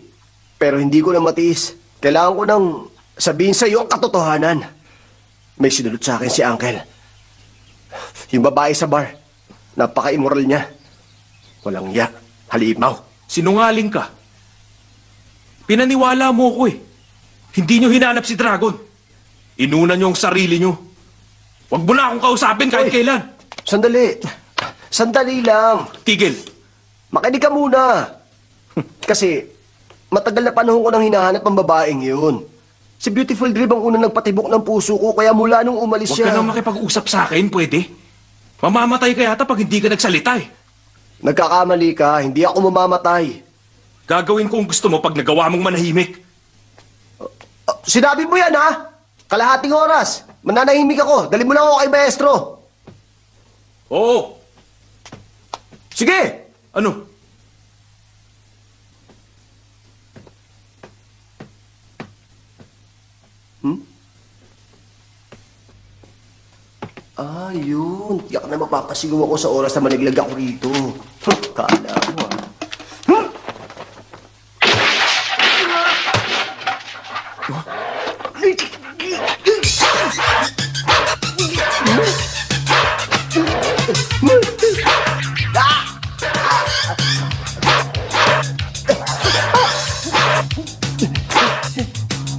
Pero hindi ko na matiis. Kailangan ko nang sabihin sa iyo ang katotohanan. May sinulot sa akin si Uncle. Yung babae sa bar. Napaka-immoral niya. Walang ya. Halimaw. Sinungaling ka. Pinaniwala mo ko eh. Hindi nyo hinanap si Dragon. Inuna nyo ang sarili nyo. Huwag mo na akong kausapin kahit Oy. kailan. Sandali. Sandali lang. Tigil. Makinig ka muna. Kasi matagal na panahon ko nang hinahanap ang babaeng yun. Si Beautiful Dream ang unang nagpatibok ng puso ko kaya mula nung umalis Huwag siya... ka nang makipag-usap sa akin, pwede? Mamamatay ka yata pag hindi ka nagsalita eh. Nagkakamali ka. Hindi ako mamamatay. Gagawin ko ang gusto mo pag nagawa mong manahimik. Sinabi mo yan, ha? Kalahating oras. Mananahimik ako. Dali mo lang ako kay maestro. Oo. Sige! Ano? Yun. Tiyak na mapapasigaw ako sa oras na maniglag ako rito. Kala mo,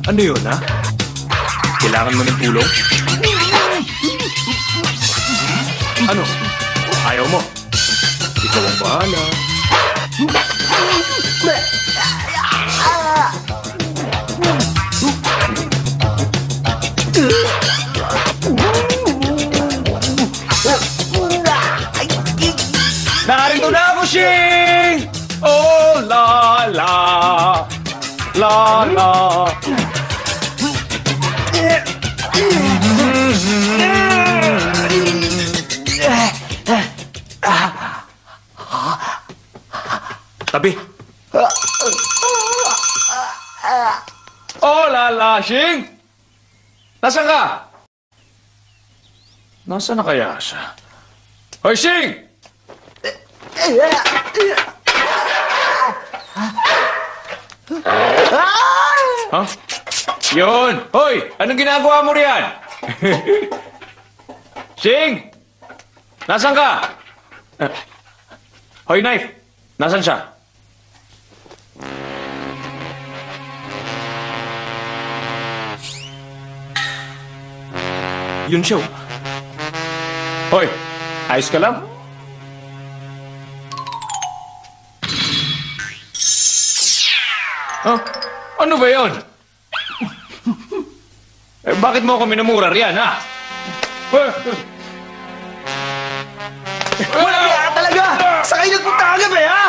Ano yun, ha? Kailangan mo ng tulong? Ano? Ayaw mo? Ikaw ang bahala. Narito na ako, Shing! Oh, la, la. La, la. Oh, Lala, Shing! Nasaan ka? Nasaan na kaya siya? Hoy, Shing! Ha? Yun! Hoy! Anong ginagawa mo riyan? Shing! Nasaan ka? Hoy, Knife! Nasaan siya? Yun siya. Oh. Hoy! Ayos ka lang? Huh? Ano ba yun? Bakit mo ako minumura riyan, ha? Wala kaya talaga! Sa kayo nagpunta kagabi, ha?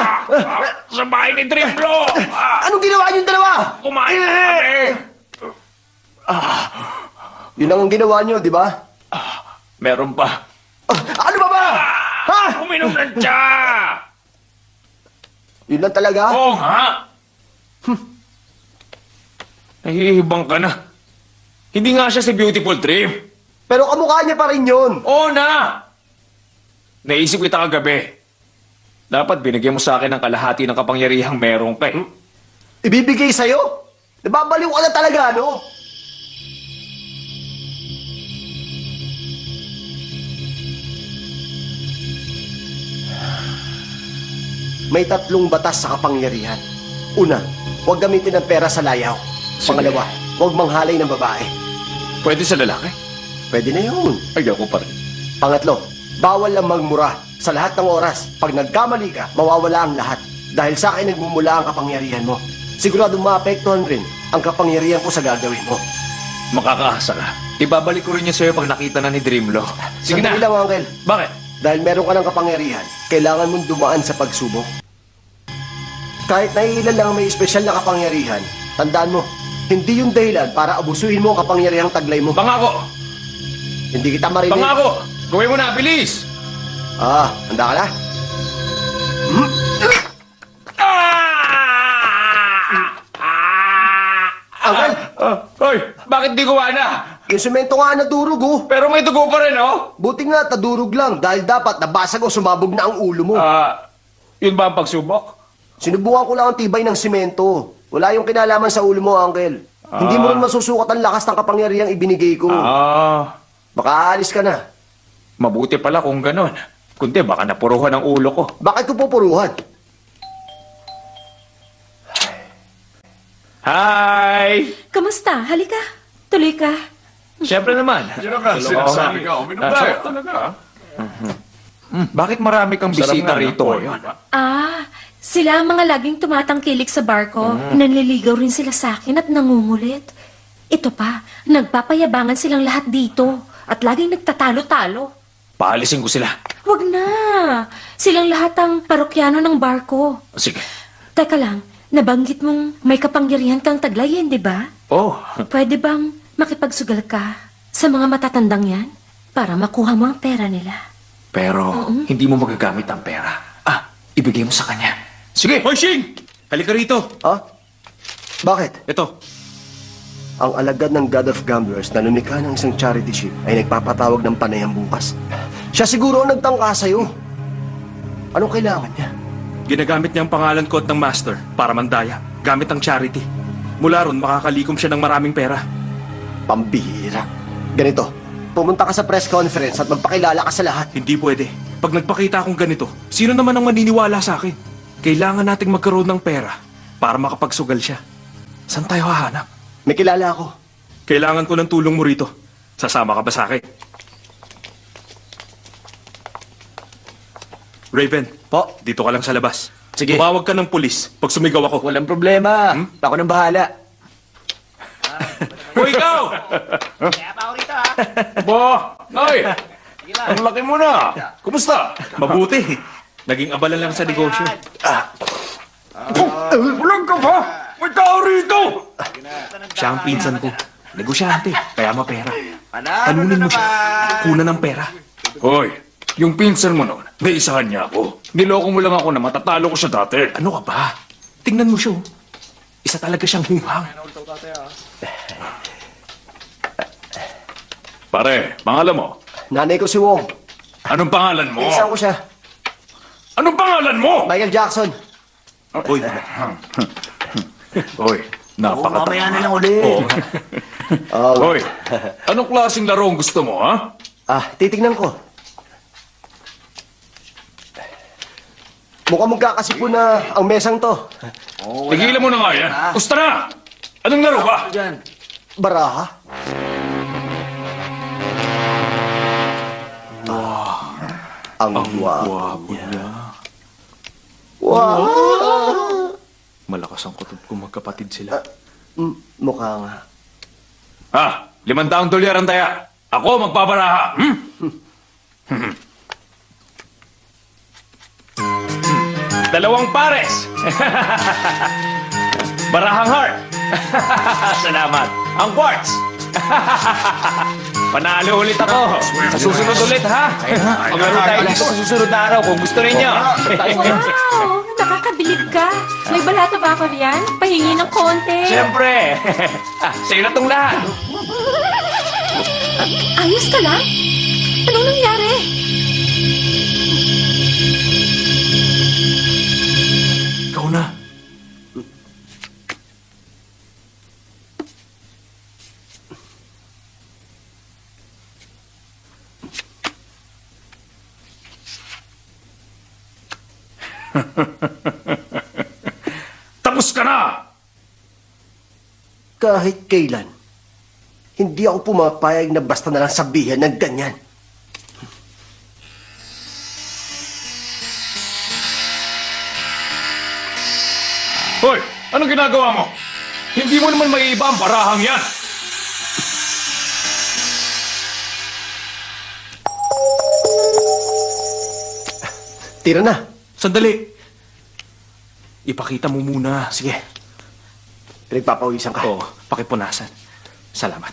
Sa bahay ni Triplo! Anong ginawa niyong dalawa? Kumain na kami! Yun lang ang ginawa niyo, di ba? Meron pa. Ano ba? Ha? Uminom ng tsa! Yun lang talaga? Oo nga! Nahihibang ka na. Hindi nga siya si Beautiful Dream. Pero kamukha niya pa rin yun. Oo na! Naisip kita kagabi. Dapat binigyan mo sa akin ng kalahati ng kapangyarihang meron ka eh. Ibibigay sa'yo? Nababaliw ka na talaga, no? May 3 batas sa kapangyarihan. Una, huwag gamitin ng pera sa layaw. Pangalawa, huwag manghalay ng babae. Pwede sa lalaki? Pwede na yun. Ay, ako pa rin. Pangatlo, bawal lang magmura. Sa lahat ng oras, pag nagkamali ka, mawawala ang lahat. Dahil sa akin nagmumula ang kapangyarihan mo. Sigurado maapektuhan rin ang kapangyarihan ko sa gagawin mo. Makakaasa ka. Ibabalik ko rin niya sa'yo pag nakita na ni Dreamlo. Sige na. Sandali lang, Uncle. Bakit? Dahil meron ka ng kapangyarihan, kailangan mong dumaan sa pagsubok. Kahit naiilan lang may espesyal na kapangyarihan, tandaan mo, hindi yung dahilan para abusuhin mo ang kapangyarihang taglay mo. Pangako! Hindi kita marinig. Pangako! Gawin mo na, bilis! Handa ka na? Uncle, Hoy, bakit di gawa na? yung semento nga nadurog, oh. Pero may dugo pa rin, oh! Buti nga, tadurog lang dahil dapat nabasag o sumabog na ang ulo mo. Yun ba ang pagsubok? Sinubukan ko lang ang tibay ng simento. Wala yung kinalaman sa ulo mo, Uncle. Hindi mo rin masusukat ang lakas ng kapangyarihang ibinigay ko. Baka aalis ka na. Mabuti pala kung ganon. Kundi baka napuruhan ang ulo ko. Bakit ko pupuruhan? Hi! Kamusta? Halika. Tuloy ka. Siyempre naman. Sino ka? Sinasabi ka, uminom tayo. Bakit marami kang bisita rito ngayon? Sila ang mga laging tumatangkilik sa barko. Nanliligaw rin sila sa akin at nangungulit. Ito pa, nagpapayabangan silang lahat dito at laging nagtatalo-talo. Paalisin ko sila. Wag na. Silang lahat ang parokyano ng barko. Sige. Teka lang, nabanggit mong may kapangyarihan kang taglayin, di ba? Oh, Pwede bang makipagsugal ka sa mga matatandang yan para makuha mo ang pera nila? pero hindi mo magagamit ang pera. Ibigay mo sa kanya. Sige! Hoy, Shing! Halika rito. Bakit? Ito. Ang alagad ng God of Gamblers na lumikha ng isang charity ship ay nagpapatawag ng panayang bukas. Siya siguro ang nagtangka sa'yo. Anong kailangan niya? Ginagamit niya ang pangalan ko at ng master para mandaya. Gamit ang charity. Mula ron, makakalikom siya ng maraming pera. Pambihira. Ganito, pumunta ka sa press conference at magpakilala ka sa lahat. Hindi pwede. Pag nagpakita akong ganito, sino naman ang maniniwala sa akin? Kailangan nating magkaroon ng pera para makapagsugal siya. Saan tayo hahanap? May kilala ako. Kailangan ko ng tulong mo rito. Sasama ka ba sa akin? Raven, dito ka lang sa labas. Sige. Tumawag ka ng pulis pag sumigaw ako. Walang problema. Ako nang bahala. Hoy, ikaw! Ba! Ay! Ang laki mo na! Kumusta? Mabuti. Naging abala lang sa negosyo. Walang ka ba? May tao rito! Siya ang pinsan ko. Negosyante, kaya mapera. Halunin mo siya. Kunan ng pera. Hoy, yung pinsan mo noon, naisahan niya ako. Niloko mo lang ako na matatalo ko siya dati. Ano ka ba? Tingnan mo siya, oh. Isa talaga siyang humang. Pare, pangalan mo? Nanay ko si Wong. Anong pangalan mo? Pinsan ko siya. Anong pangalan mo? Michael Jackson. Uy, Hoy, napakatama. Mamaya na lang ulit. Hoy, anong klaseng laro ang gusto mo, ha? Titignan ko. Mukhang magkakasipon na ang mesang to. Tigilan mo na nga yan. Gusto na! Anong laro ba? Baraha? Ang gwapo niya. Wow! Malakas ang kutob kung magkapatid sila. Mukha nga. Ha? 500 dolyar ang taya. Ako magpaparaha. Dalawang pares. Barahang heart. Salamat. Ang quartz. Panalo ulit ako. Sa susunod ulit, ha? Maglaro tayo dito sa susunod na araw kung gusto ninyo. Wow! Nakakabilib ka. May balata ba ako riyan? Pahingi ng konti. Siyempre. Sa'yo na tong lahat. Ayos ka lang? Anong nangyari? Ikaw na. Tapos ka na! Kahit kailan, hindi ako pumapayag na basta na lang sabihan ng ganyan. Hoy! Anong ginagawa mo? Hindi mo naman maiiba ang barahang yan! Tira na. Sandali. Ipakita mo muna. Sige. Pinagpapawisan ka. Oo, pakipunasan. Salamat.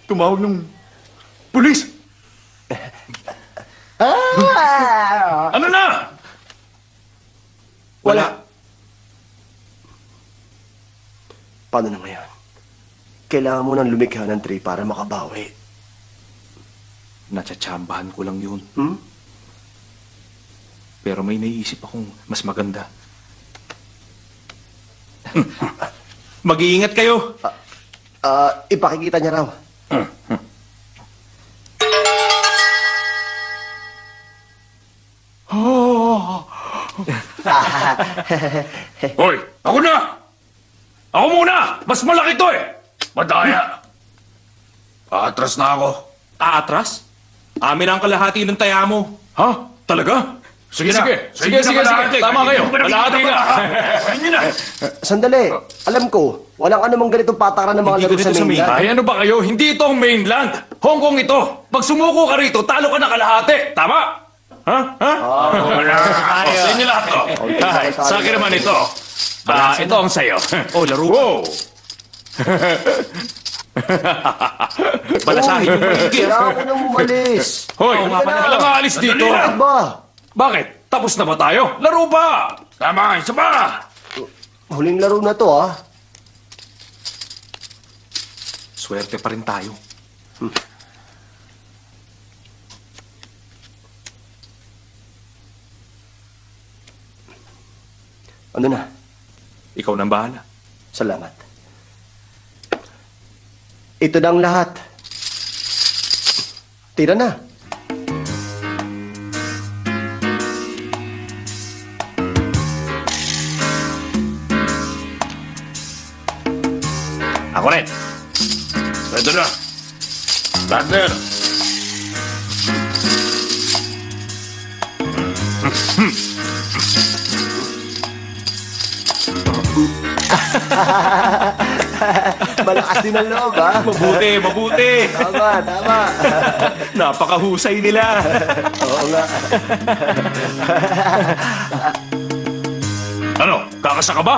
Tumawag ng pulis! Ano na? Wala. Paano na ngayon? Kailangan mo nang lumikha ng tree para makabawi. Natsatsambahan ko lang yun. Hmm? Pero may naiisip akong mas maganda. Mag-iingat kayo. Ipakikita niya raw. Hoy! Ako na! Ako muna! Mas malaki to eh! Madaya! Atras na ako. Aatras? Amin ang kalahati ng taya mo. Ha? Talaga? Sige, sige. Tama kayo. Kalahati na. Ayun na. Sandali. Alam ko, walang anumang ganitong patakaran ng mga Hindi laro ganito sa sa mainland. Ay, ano ba kayo? Hindi ito ang mainland. Hong Kong ito. Pag sumuko ka rito, talo ka na kalahati. Tama? Ha? Sa inyo lahat to. Ay, sa akin naman ito. Ito ang sayo. Oh, laro. Wow! Balasahin yung maigi. Kailangan ko nang umalis. Hoy, Oo nga pala. walang aalis dito. Bakit ba? Bakit? Tapos na ba tayo? Laro ba? Tama, isa pa. Huling laro na to, ah. Swerte pa rin tayo. Ano na? Ikaw nang bahala. Salamat. Ito na ang lahat. Tira na. Ako rin. Pwede na. Partner. Malakas din ang loob, ha? Mabuti, mabuti. Tama, tama. Napakahusay nila. Oo nga. Ano? Kakasa ka ba?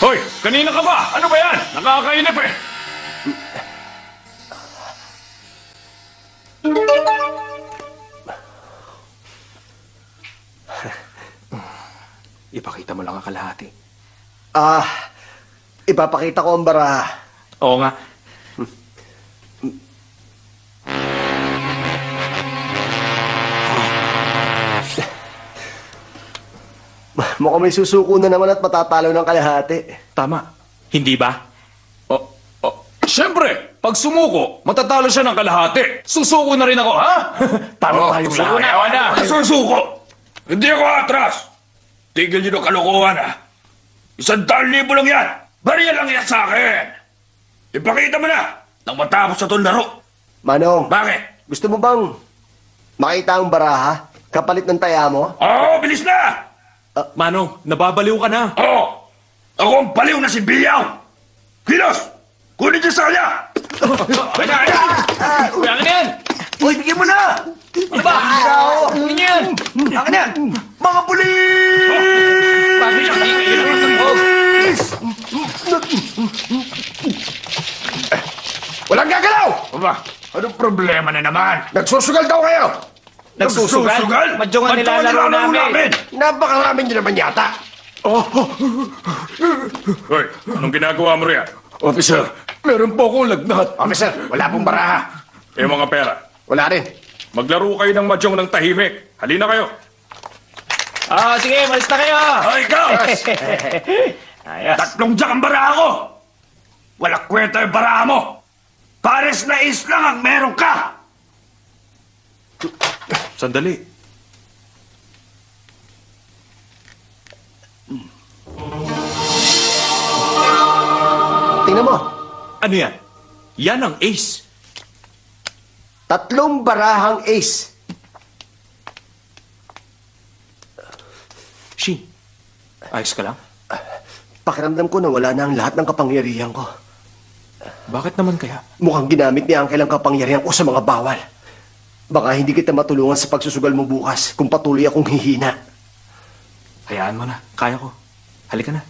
Hoy, kanina ka ba? Ano ba yan? Nakakainip eh. Ipakita mo lang ang kalahati. Ipapakita ko ang baraha. Oo nga. Mukhang may susuko na naman at matatalo ng kalahati. Tama. Hindi ba? Siyempre, pag sumuko, matatalo siya ng kalahati. Susuko na rin ako, ha? Tama tayo Susuko na. Ayaw na. Susuko. Hindi ako atras. Tigil niyo ng kalokohan, ha? 100,000 lang yan. Bariya lang yan sa akin. Ipakita mo na nang matapos sa itong laro. Manong, Bakit? gusto mo bang makita ang baraha? Kapalit ng taya mo? Oo, bilis na! Manong, nababaliw ka na. Oo! Ako ang baliw na si Biyaw! Kilos! Kunin niyo sa kanya! Uy, akin yan! Uy, bigyan mo na! Ba? Akin yan! Akin yan! Mga pulis! Bakit siya kayo ng loob? Walang gagalaw! Aba, anong problema na naman? Nagsusugal daw kayo! Nagsusugal? Madyong ang nilalaro namin. Napakarami niyo naman yata. Hoy, anong ginagawa mo riyan? Officer, meron po akong lagnat. Officer, wala pong baraha. Eh, mga pera. Wala rin. Maglaro kayo ng madyong ng tahimik. Halina kayo. Sige, malis na kayo! Ay, ikaw! Ayos. 3 jack ang baraha ko! Wala kwenta yung baraha mo! Pares na is lang ang meron ka! Sandali. Tingnan mo. Ano yan? Yan ang ace. 3 barahang ace. Shin, ayos ka lang? Pakiramdam ko na wala na ang lahat ng kapangyarihan ko. Bakit naman kaya? Mukhang ginamit ni Uncle ang kapangyarihan ko sa mga bawal. Baka hindi kita matulungan sa pagsusugal mo bukas kung patuloy akong hihina. Hayaan mo na. Kaya ko. Halika na.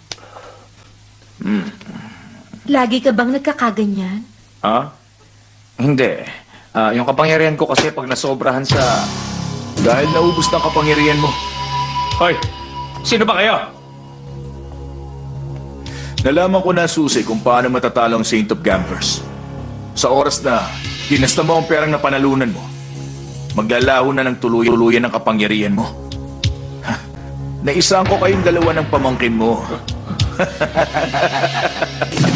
Lagi ka bang nagkakaganyan? Ha? Hindi. Yung kapangyarihan ko kasi pag nasobrahan sa... Dahil naubos na kapangyarihan mo, Hoy, sino ba kayo? nalaman ko na susi kung paano matatalo ang Saint of Gambers. Sa oras na ginasta mo ang perang napanalunan mo, maglalaho na ng tuluyan ang kapangyarihan mo. Naisang ko kayong dalawa ng pamangkin mo.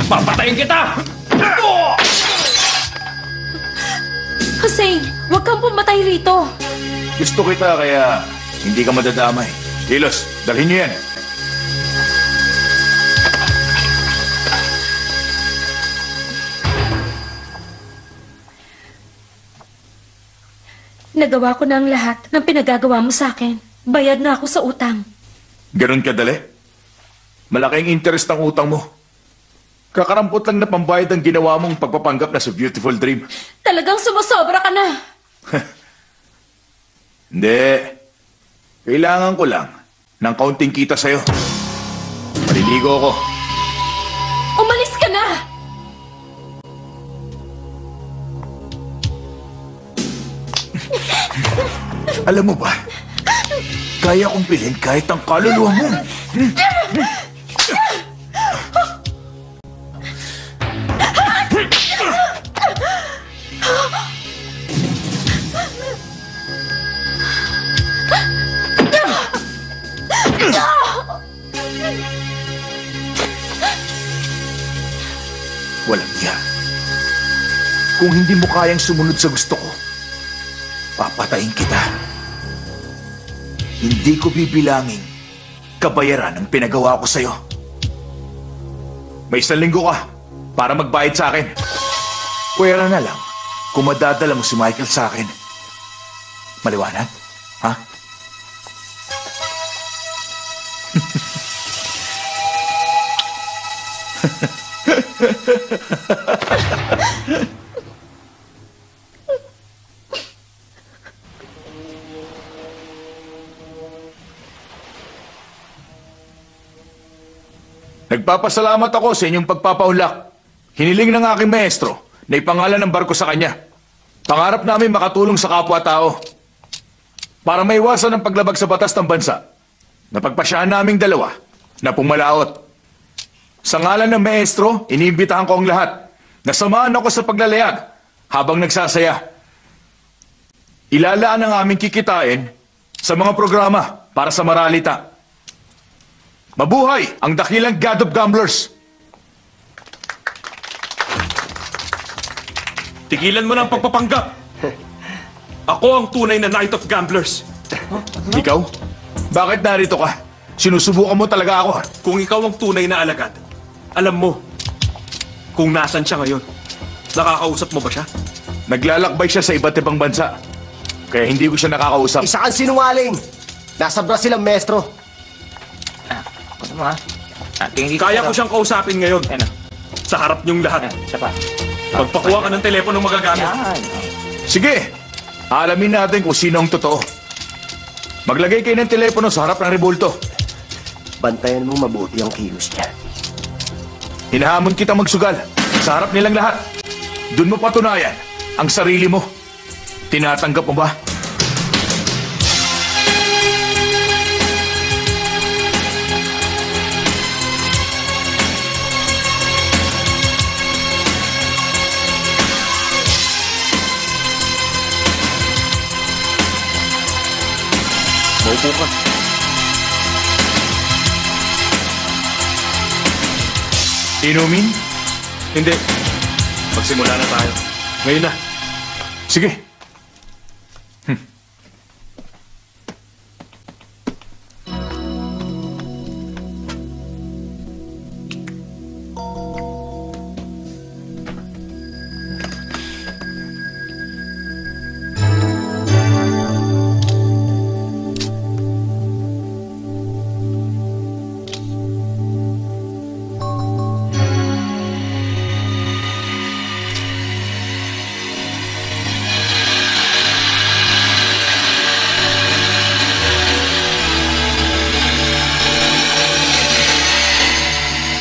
Papatayin kita! Hussein, huwag kang pumatay rito. Gusto kita kaya hindi ka madadamay. Kilos, dalhin niyo yan. Nagawa ko na ang lahat ng pinagagawa mo sa akin. Bayad na ako sa utang. Ganon kadali? Malaking interest ang utang mo. Kakarampot lang na pambayad ang ginawa mong pagpapanggap na sa Beautiful Dream. Talagang sumusobra ka na. Hindi. Kailangan ko lang ng kaunting kita sa'yo. Maliligo ako. Umalis ka na! Alam mo ba, kaya kong bilhin kahit ang kaluluwa mo. Walang niya. Kung hindi mo kayang sumunod sa gusto ko, papatayin kita. Hindi ko bibilangin kabayaran ang pinagawa ko sa'yo. May 1 linggo ka para magbayad sa akin. Pwera na lang kung madadala mo si Michael sa akin. Maliwanag? Ha? Nagpapasalamat ako sa inyong pagpapaunlak. Hiniling ng aking maestro na ipangalan ng barko sa kanya. Pangarap namin makatulong sa kapwa-tao. Para maiwasan ang paglabag sa batas ng bansa, napagpasyahan naming dalawa na pumalaot. Sa ngalan ng maestro, iniimbitahan ko ang lahat na samahan ako sa paglalayag habang nagsasaya. Ilalaan ang aming kikitain sa mga programa para sa maralita. Mabuhay ang dakilang God of Gamblers! Tigilan mo na ang pagpapanggap! Ako ang tunay na Knight of Gamblers. Ikaw? Bakit narito ka? Sinusubukan mo talaga ako. Kung ikaw ang tunay na alagad, alam mo kung nasan siya ngayon. Nakakausap mo ba siya? Naglalakbay siya sa iba't ibang bansa. Kaya hindi ko siya nakakausap. Isa kang sinungaling! Nasa Brazil ang maestro. Ano mo ha? Tingin dito. Kaya ko siyang kausapin ngayon. Ano? Sa harap niyong lahat. Siya pa. Magpakuha ka ng telepono magagamit. Yan. Sige, alamin natin kung sino ang totoo. Maglagay kayo ng telepono sa harap ng rebulto. Bantayan mo mabuti ang kilos niya. Hinahamon kita magsugal sa harap nilang lahat. Doon mo patunayan ang sarili mo. Tinatanggap mo ba? Maupo ka. Inumin? Hindi. Magsimula na tayo. Ngayon na. Sige.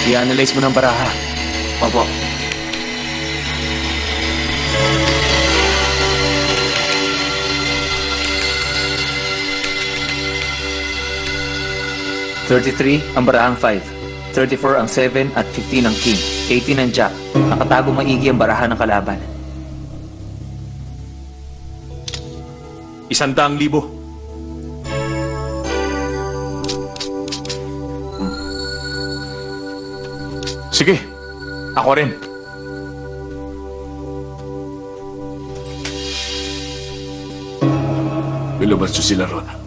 I-analyze mo ng baraha. Opo. $33 ang barahang 5, 34 ang 7 at 15 ang king, 18 ang jack. Nakatago maigi ang baraha ng kalaban. 100,000. Sige, ako rin. Ilabas nyo sila ron.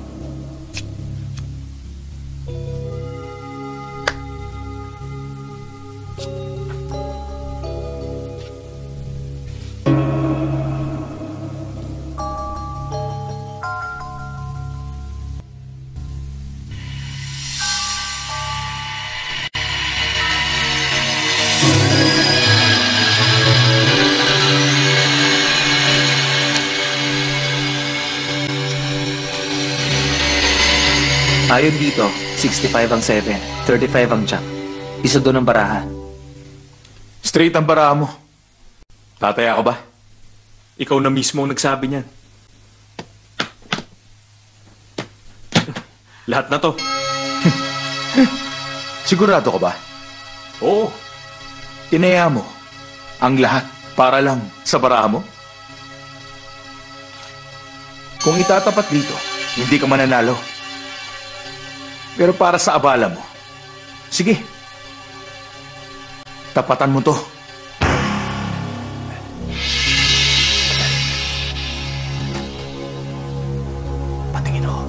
Ayon dito, 65 ang 7, 35 ang jack. Isa doon ang baraha. Straight ang baraha mo. Tataya ka ba? Ikaw na mismo ang nagsabi niyan. Lahat na to. Sigurado ka ba? Oo. Tinaya mo ang lahat para lang sa baraha mo? Kung itatapat dito, hindi ka mananalo. Pero para sa abala mo, sige, tapatan mo to. Patingin ako.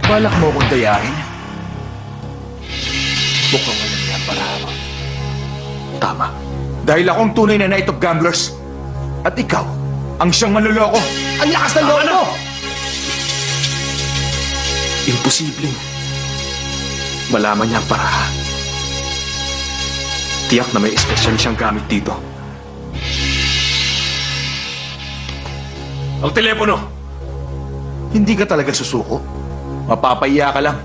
Balak mo akong dayain? Mukhang walang yan para mo. Tama. Dahil akong tunay na Knight of Gamblers. At ikaw, ang siyang manloloko. Ang lakas ng loob mo! Imposibleng malaman niya ang paraha. Tiyak na may espesyal siyang gamit dito. Ang telepono! Hindi ka talaga susuko. Mapapahiya ka lang.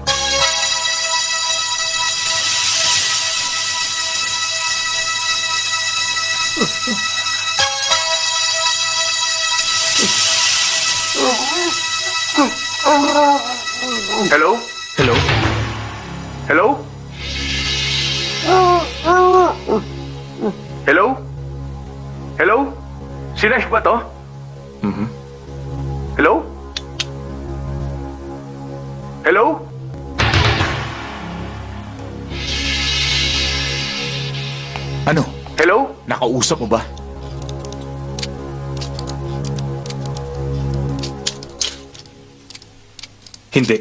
Hello? Hello? Hello? Hello? Hello? Si Nash ba to? Hello? Hello? Ano? Hello? Nakausap mo ba? Hindi.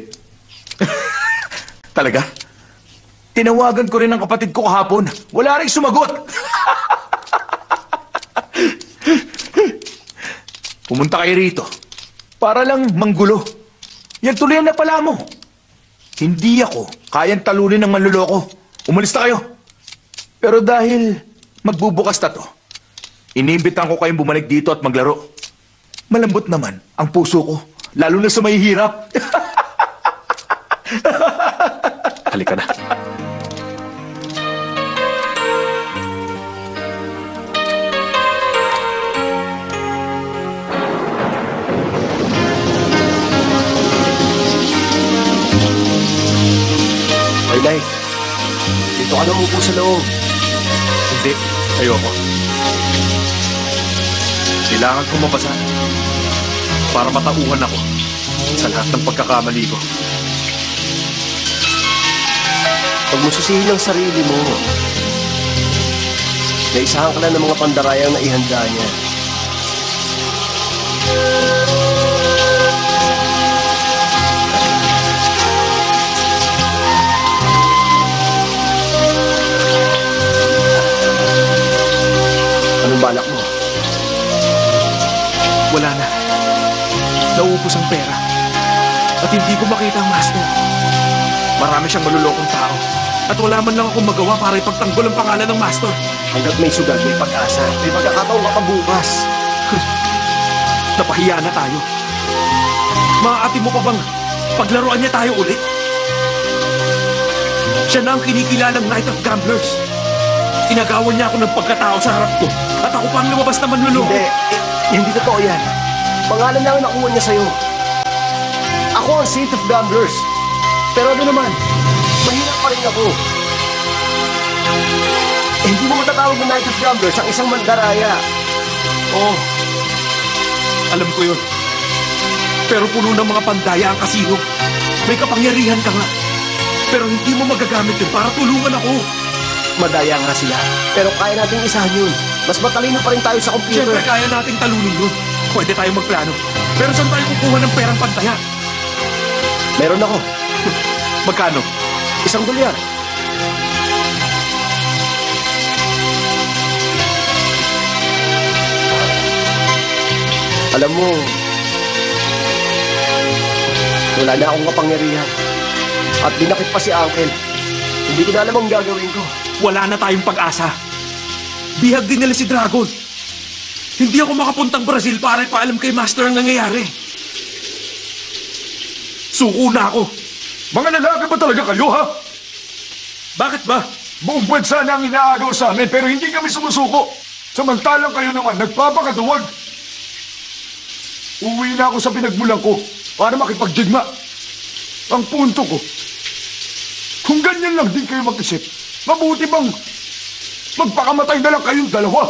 Talaga? Tinawagan ko rin ang kapatid ko kahapon. Wala rin sumagot. Pumunta kayo rito. Para lang manggulo. Yan tuloy na pala mo. Hindi ako kayang talunin ng manluloko. Umalis na kayo. Pero dahil magbubukas na to, inimbitan ko kayong bumalik dito at maglaro. Malambot naman ang puso ko, lalo na sa may hirap. Halika na. Hoy, Life. Dito ka na umupo sa loob. Hindi. Ayoko. Kailangan ko mabasa para matauhan ako sa lahat ng pagkakamali ko. Huwag mo sisihin ang sarili mo. Naisahan ka na ng mga pandarayang na ihanda niya. Anong balak mo? Wala na. Naubos ang pera. At hindi ko makita ang master. Marami siyang malulokong tao. At wala man lang akong magawa para ipagtanggol ang pangalan ng master. Hanggat may sugal, may pag-asa. May pagkakataong ka pa bukas. Napahiya na tayo. Maaati mo pa bang paglaruan niya tayo ulit? Siya na ang kinikilalang Knight of Gamblers. Inagawan niya ako ng pagkatao sa harap ko. At ako pang lumabas na manluloko. Hindi totoo yan. Pangalan lang ang nakuha niya sa'yo. Ako ang Saint of Gamblers. Pero ano naman, mahirap pa rin ako. Hindi mo matatawag ng Knight of Gamblers ang isang mandaraya. Oo. Alam ko yun. Pero puno ng mga pandaya ang kasino. May kapangyarihan ka nga. Pero hindi mo magagamit yun para tulungan ako. Madaya nga sila. Pero kaya nating isahan yun. Mas matalino pa rin tayo sa computer. Siyempre kaya nating talunin yun. Pwede tayo magplano. Pero saan tayo kukuha ng perang pantaya? Meron ako. Magkano? $1. Alam mo, wala na akong kapangyarihan. At dinakip pa si Uncle. Hindi ko na alam ang gagawin ko. Wala na tayong pag-asa. Bihag din nila si Dragon. Hindi ako makapuntang Brazil para ipaalam kay Master ang nangyayari. Suko na ako. Mga lalaki ba talaga kayo, ha? Bakit ba? Buong bansa na ang inaagaw sa amin pero hindi kami sumusuko. Samantalang kayo naman nagpapakaduwag. Uwi na ako sa pinagmulan ko para makipagdigma. Ang punto ko, kung ganyan lang din kayo mag-isip, mabuti bang magpakamatay na lang kayong dalawa?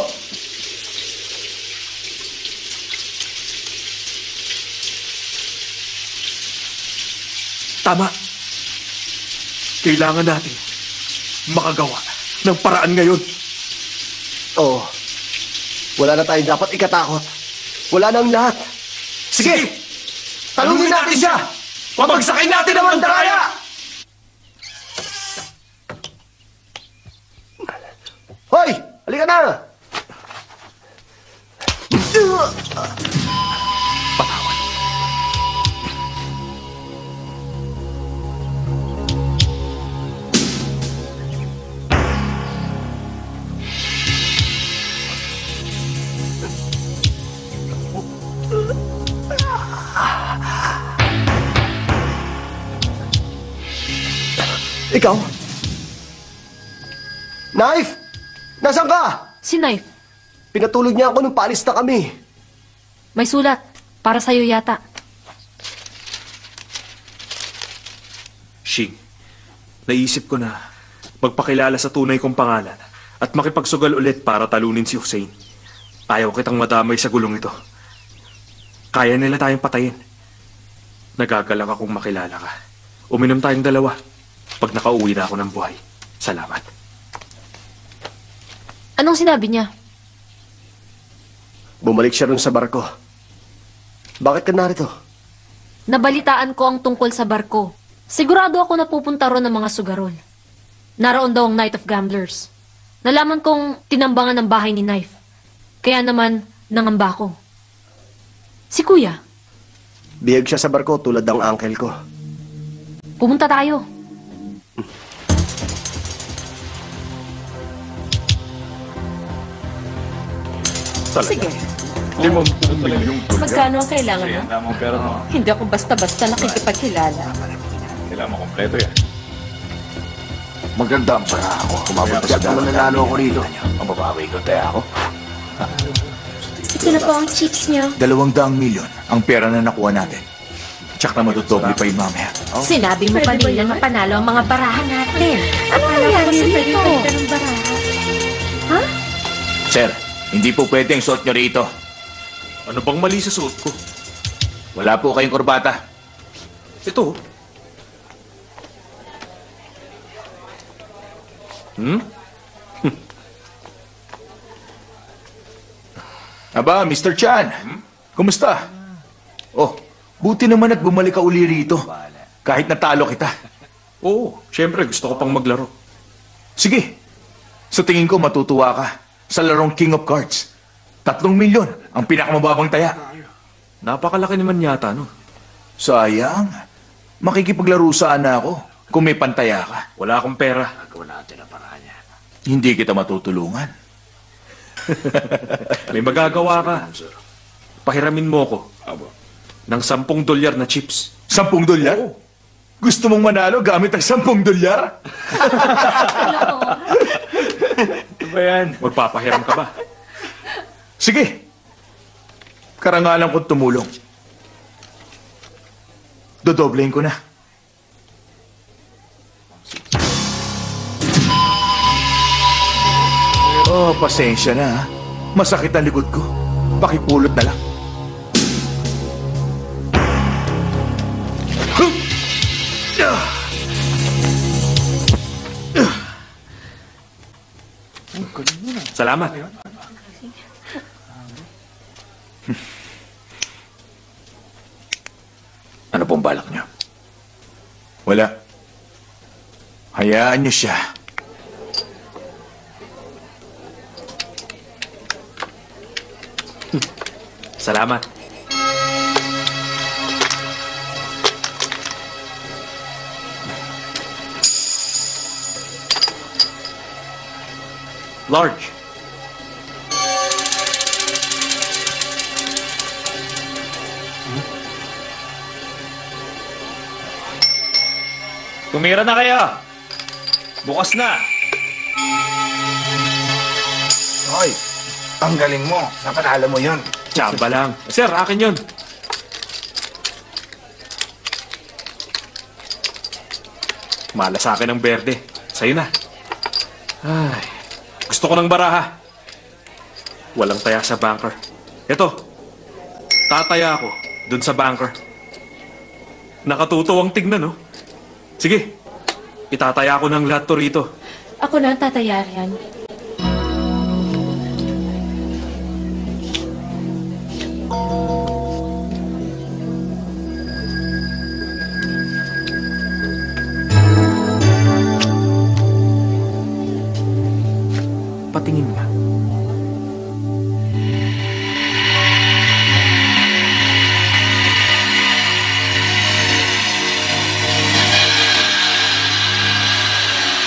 Tama. Kailangan natin makagawa ng paraan ngayon. Oo. Wala na tayong dapat ikatakot. Wala na ang lahat. Sige! Talunin natin siya! Pabagsakin natin ang mandaraya! Hoy! Halika na! Patawan. Ikaw? Knife! Nasaan ka? Si Knife, Pinatulog niya ako nung paalis na kami. may sulat. Para sa'yo yata. Shing, naisip ko na magpakilala sa tunay kong pangalan at makipagsugal ulit para talunin si Hussein. Ayaw kitang madamay sa gulong ito. Kaya nila tayong patayin. Nagagalak akong makilala ka. Uminom tayong dalawa pag nakauwi na ako ng buhay. Salamat. Anong sinabi niya? Bumalik siya ron sa barko. Bakit ka narito? Nabalitaan ko ang tungkol sa barko. Sigurado ako na pupunta ron ng mga sugarol. Naroon daw ang Night of Gamblers. Nalaman kong tinambangan ng bahay ni Knife. Kaya naman, nangamba ko. Si Kuya, Bihag siya sa barko tulad ng uncle ko. pumunta tayo. Sige, 50 milyong dolyar. magkano ang kailangan mo? Kailangan mo pera mo. Hindi ako basta-basta nakikipagkilala. Kailangan mo kompleto yan. Maganda ang para ako. Kumabot sa dalawa. Nanalo ako rito. Ang babawi ko tayo ako. Ito na po ang chicks niyo. 200 milyon ang pera na nakuha natin. Tsak na matutoble pa yung mamaya. Sinabi mo pa nila na panalo ang mga barahan natin. Ano nangyari rito? Ha? Sir, hindi po pwede ang suot nyo rito. Ano bang mali sa suot ko? Wala po kayong kurbata. Ito. Aba, Mr. Chan. Kumusta? Oh, buti naman at bumalik ka uli rito. Kahit natalo kita. Oo, syempre gusto ko pang maglaro. Sige. Sa tingin ko matutuwa ka sa larong King of Cards. 3 milyon ang pinakamababang taya. Napakalaki naman yata, no? Sayang. Makikipaglaro sana ako kung may pantaya ka. Wala akong pera. Hindi kita matutulungan. May magagawa ka. Pahiramin mo ko ng $10 na chips. 10 dolyar? Gusto mong manalo gamit ang 10 dolyar? Ano ba yan? Magpapahiram ka ba? Sige. Karangalan ko't tumulong. Dodoblehin ko na. Oh, pasensya na. Ha? Masakit ang likod ko. Pakipulot na lang. Salamat. Ano pong balak niyo? Wala. Hayaan niyo siya. Salamat. Large. Tumira na kayo. Bukas na. Hoy, ang galing mo. Napanalo mo yun. Tsamba lang. Sir, akin yun. Mala sa akin ang berde. Sa'yo na. Ay, gusto ko ng baraha. Walang taya sa banker. Ito, tataya ako dun sa banker. Nakatutuwang tignan, no? Sige, itataya ko ng lahat to rito. Ako na ang tatayaran. Patingin nga.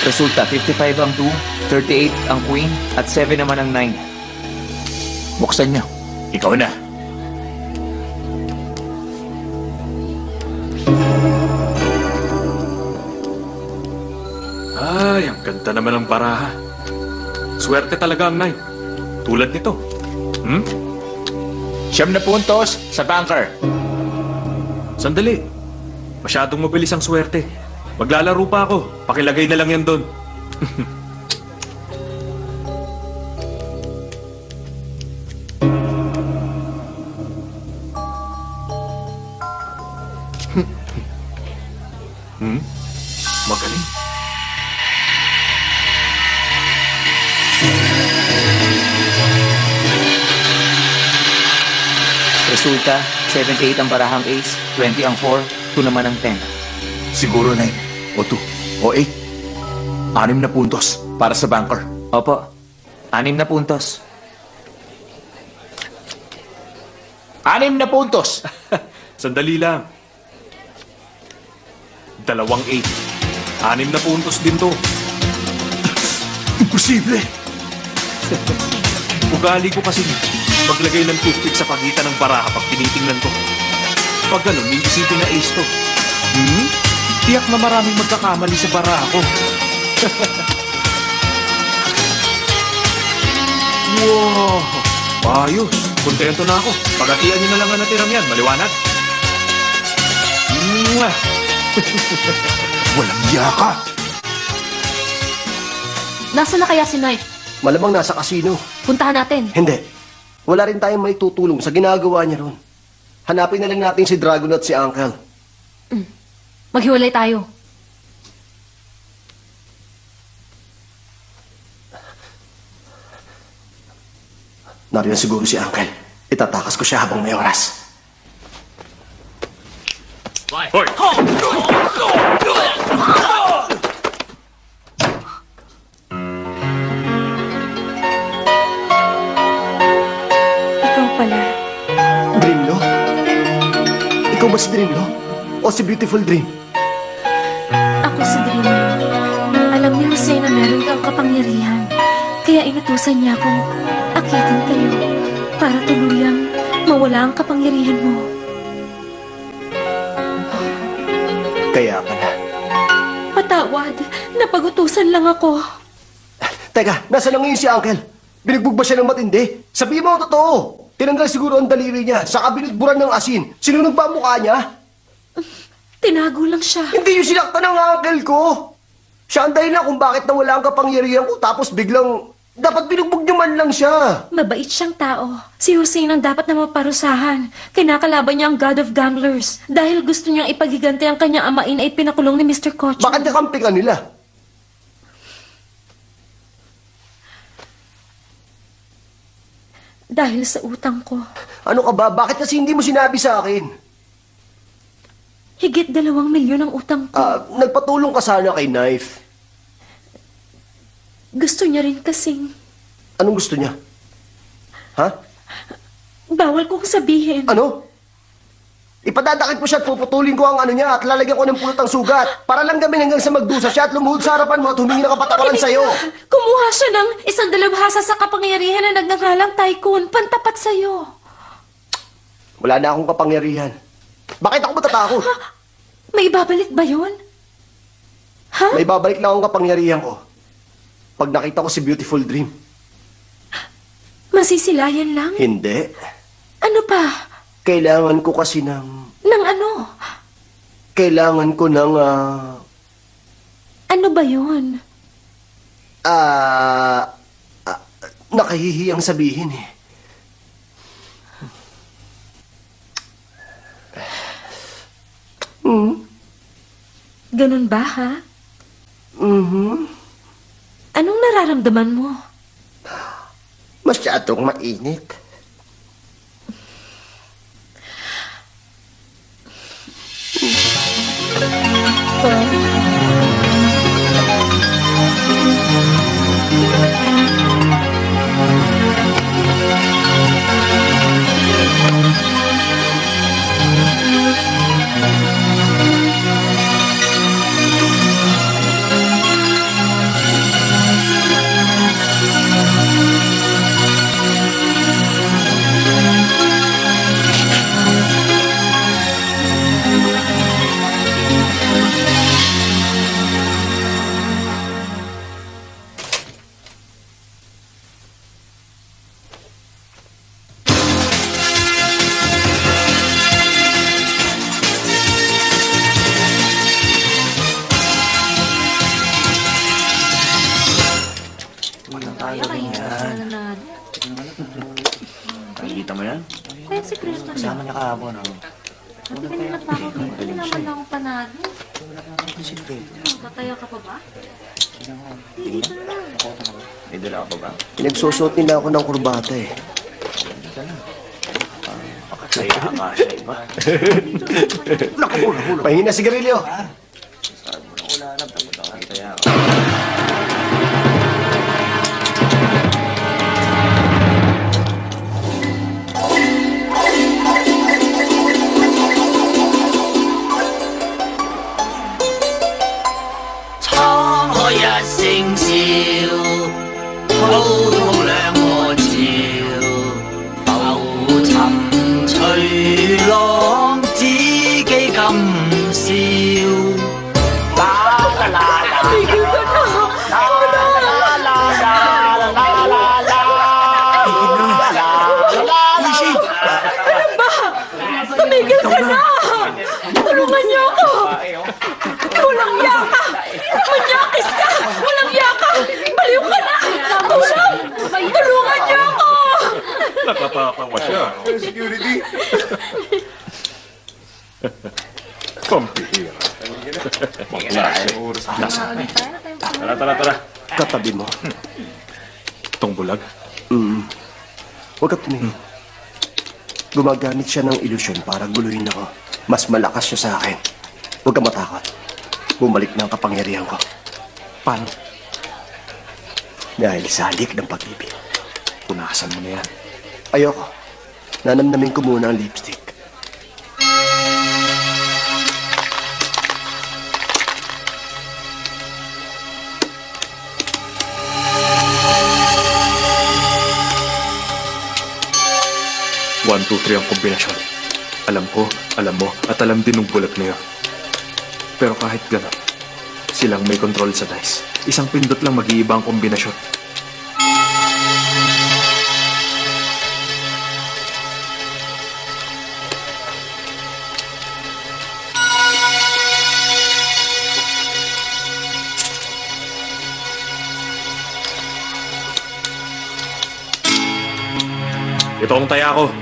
Resulta, 55 ang 2, 38 ang queen, at 7 naman ang 9. Buksan niyo. Ikaw na. Ganda naman ang baraha. Swerte talaga ang Knight. Tulad nito. Hmm? 9 na puntos sa bunker. Sandali. Masyadong mabilis ang swerte. Maglalaro pa ako. Pakilagay na lang yan doon. Magaling. Resulta, 78 ang barahang ace, 20 ang 4, 2 naman ang 10. Siguro 9 o 2 o 8. 6 na puntos para sa bunker. Opo, 6 na puntos. 6 na puntos. Sandali lang. 2 8. 6 na puntos din to. Imposible! Ugali ko kasi maglagay ng toothpick sa pagitan ng baraha pag tinitingnan ko. Pag ganun, may isipin na ace to. Tiyak na maraming magkakamali sa baraha ko. Wow! Ayos! Kontento na ako. Pagatian niyo na lang ang natirang yan. Maliwanag. Mwah! Walang yaka! Nasaan na kaya si Knight? Malamang nasa kasino. Puntahan natin. Hindi. Wala rin tayong may tutulong sa ginagawa niya ron. Hanapin na lang natin si Dragon at si Uncle. Maghiwalay tayo. Nariyan siguro si Uncle. Itatakas ko siya habang may oras. Hoy! Ikaw pala. Dreamlo? Ikaw ba si Dreamlo? O si Beautiful Dream? Ako si Dream. Alam ni Jose na meron kang kapangyarihan. Kaya inutusan niya akong akitin kayo para tuluyang mawala ang kapangyarihan mo. Kaya pala. Patawad, napagutusan lang ako. Teka, nasa na ngayon si Uncle? Binugbog ba siya ng matindi? Sabihin mo ang totoo. Tinanggal siguro ang daliri niya, saka binudburan ng asin. Sinunog ba ang mukha niya? Tinago lang siya. Hindi yung sinaktan ng uncle ko. Siya ang dahilan kung bakit nawala ang kapangyarihan ko tapos biglang dapat binugbog niyo man lang siya. Mabait siyang tao. Si Jose ang dapat na maparusahan. Kinakalaban niya ang God of Gamblers dahil gusto niyang ipagiganti ang kanyang amain ay pinakulong ni Mr. Kocho. Bakit nakampi ka nila? Dahil sa utang ko. Ano ka ba? Bakit kasi hindi mo sinabi sa akin? Higit 2 milyon ang utang ko. Nagpatulong ka sana kay Knife. Gusto niya rin kasing... Anong gusto niya? Ha? Bawal kong sabihin. Ano? Ipadadakit ko siya at puputulin ko ang ano niya at lalagyan ko ng pulot ang sugat para lang kami hanggang sa magdusa siya at lumuhod sa harapan mo at humingi ng kapatawaran sa'yo. Kumuha siya ng isang dalabhasa sa kapangyarihan na nagngangalang Tycoon, pantapat sa'yo. Wala na akong kapangyarihan. Bakit ako matatakot? May babalik ba yun? Ha? May babalik lang akong kapangyarihan ko. Pag nakita ko si Beautiful Dream. Masisilayan lang? Hindi. Ano pa? Kailangan ko kasi ng... Nang ano? Kailangan ko ng... Ano ba yun? Nakahihiyang sabihin eh. Ganun ba, ha? Mhm. Anong nararamdaman mo? Masyadong mainit. panalo. Nakikita mo yan? Kaya sikreto niya. Kasama niya kahapon. Sabi ka nila pa ako, hindi naman lang ako panalo. Mataya ka pa ba? Hindi dito na lang. May dala ka pa ba? Pinagsusuot nila ako ng kurbata eh. Pakasaya ka siya iba. Pahingi na sigarilyo. Sabi mo na wala na. Tapos nakakitaya ka. Tumigil ka na! Tulungan niyo ako! Walang yaka! Manyakis ka! Walang yaka! Baliw ka na! Tulungan niyo ako! Nakapakawa siya. Security. Pampihira. Tara. Katabi mo. Itong bulag. Huwag ka tumingin. Gumagamit siya ng ilusyon para guluhin ako. Mas malakas siya sa akin. Huwag ka matakot. Bumalik na ang kapangyarihan ko. Paano? Dahil sa halik ng pag-ibig. Punasan mo na yan. Ayoko. Nanamnamin ko muna ang lipstick. One, two, three ang kombinasyon. Alam ko, alam mo, at alam din ng bulag na yun. Pero kahit gano'n, silang may control sa dice. Isang pindot lang mag-iiba ang kombinasyon. Ito ang taya ko.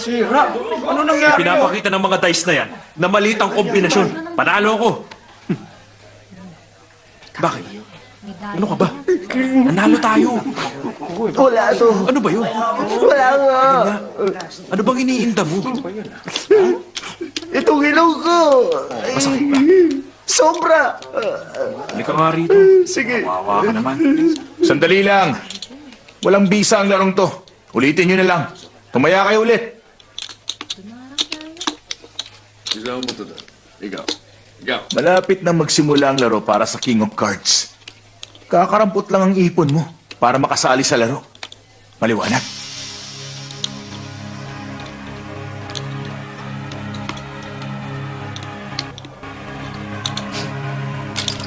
Sira! Ano nangyari? Pinapakita ng mga dice na yan na maliit ang kombinasyon. Panalo ako. Bakit? Ano ka ba? Nanalo tayo. Wala to. Ano ba yun? Wala nga. Ano bang iniinda mo? Itong ilong ko. Masakit ba? Sobra. Halika nga rito. Sige. Kawawa ka naman. Sandali lang. Walang bisa ang larong to. Ulitin nyo na lang. Tumaya kayo ulit. Malapit na magsimula ang laro para sa King of Cards. Kakarampot lang ang ipon mo para makasali sa laro. Maliwanag.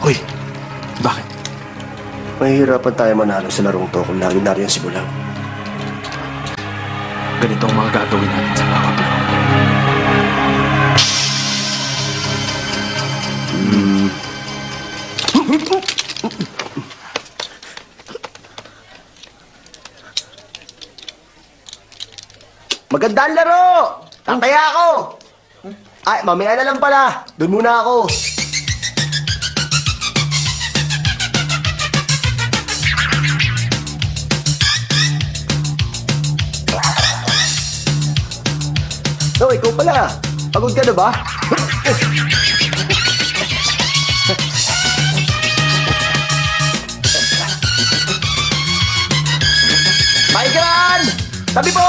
Hoy, bakit? Mahihirapan tayo manalo sa larong to kung lagi nariyan si Bulang. Ganito ang mga gagawin natin sa bawat laro. Magandang laro! Tataya ako! Ay, mamaya na lang pala. Doon muna ako. pala. Pagod ka na ba? Migran! Tabi po!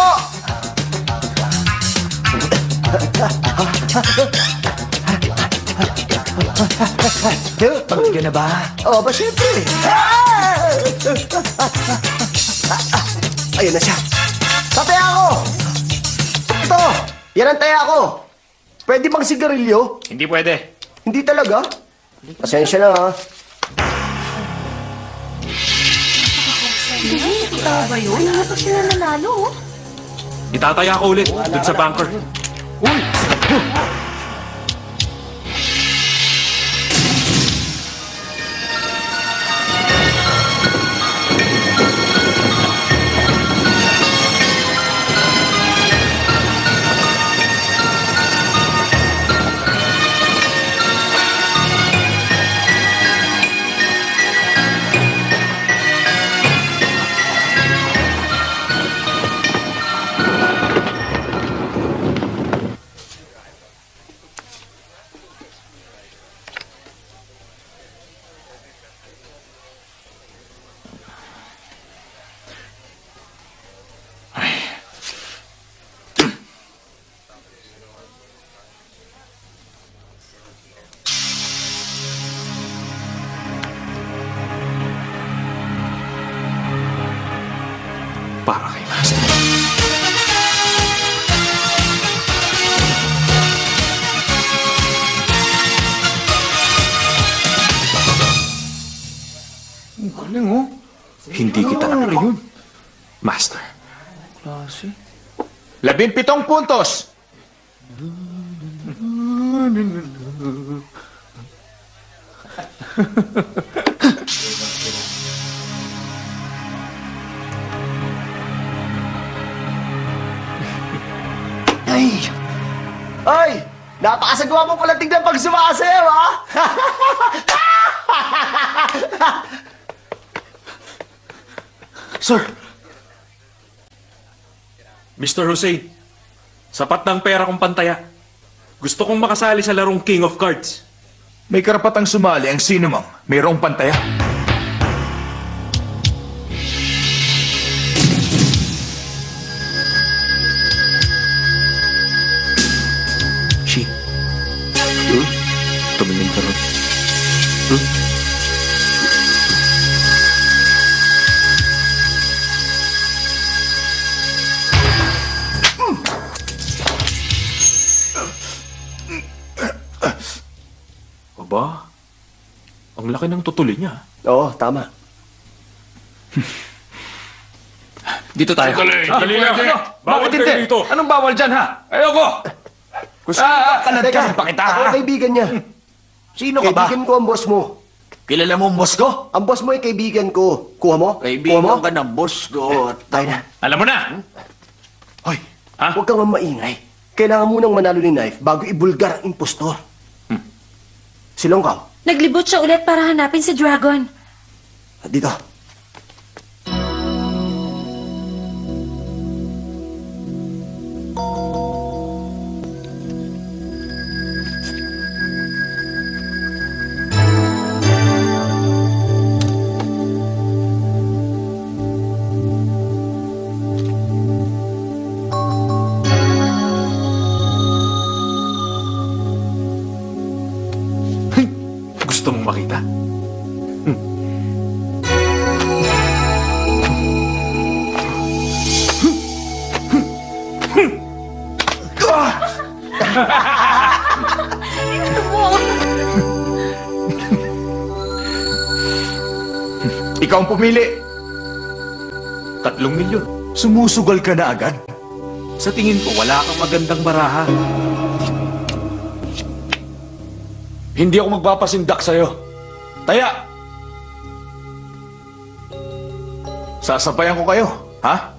Pagod ka na ba? Oo, ba syempre? Ayun na siya. Tataya ako! Ito! Yan ang taya ko! Pwede bang sigarilyo? Hindi pwede. Hindi talaga? Pasensya na ha. Totoo ba yun? Hindi pa sila nanalo, oh. Itataya ko ulit dun sa bunker. Para kay Master. Ang galing, oh. Hindi kita nakita. Master. 17 puntos. Ay! Ay! Napakasagawa mo pala tignan pag sumasayaw, ha? Sir! Mr. Hussein, sapat ng pera kong pantaya. Gusto kong makasali sa larong King of Cards. May karapatang sumali ang sino mang mayroong pantaya. Shin. Tumingin ka ron. Aba, ang laki ng tutuli niya. Oo, tama. Dito tayo. Dali lang. Bawal Bakit kayo hindi? dito. Anong bawal dyan, ha? Ayoko! Kalad ka rin pa kita, Ako ha? ang kaibigan niya. Sino ka ba? Kaibigan ko ang boss mo. Kilala mo ang boss ko? Ang boss mo ay kaibigan ko. Kuha mo? Kuha mo? Kaibigan ka ng boss ko. Tayo na. Alam mo na! Hoy, Huwag kang maingay. Kailangan munang manalo ni Knife bago ibulgar ang impostor. Silongkaw, Naglibot siya ulit para hanapin si Dragon. dito. Gusto mong makita? ikaw ang pumili. 3 milyon. Sumusugal ka na agad. Sa tingin ko, wala kang magandang baraha. Hindi ako magpapasindak sa'yo. Taya! Sasabayan ko kayo, ha?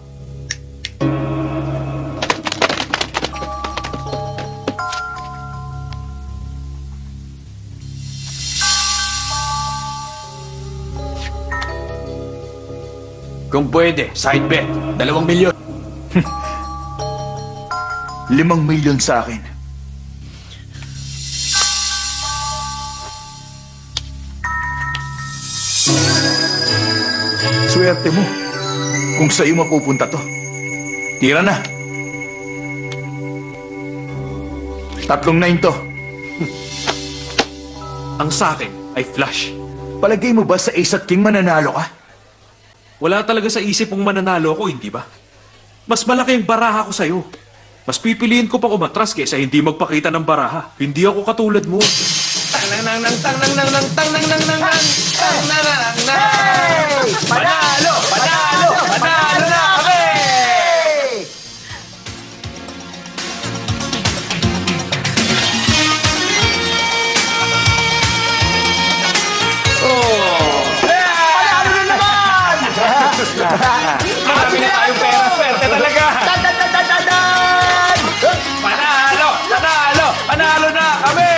Kung pwede, side bet. 2 milyon. 5 milyon sa akin. Swerte mo kung sa'yo mapupunta to. Tira na. 3-9 to. Ang sa akin ay flush. Palagay mo ba sa Ace at King mananalo ka? Wala talaga sa isip mong mananalo ako, hindi ba? Mas malaki ang baraha ko sa'yo. Mas pipiliin ko pa umatras kaysa hindi magpakita ng baraha. Hindi ako katulad mo. Panalo! Panalo! Panalo na kami! Panalo na naman! Marami na tayong pera, swerte talaga! Dan! Panalo! Panalo! Panalo na kami!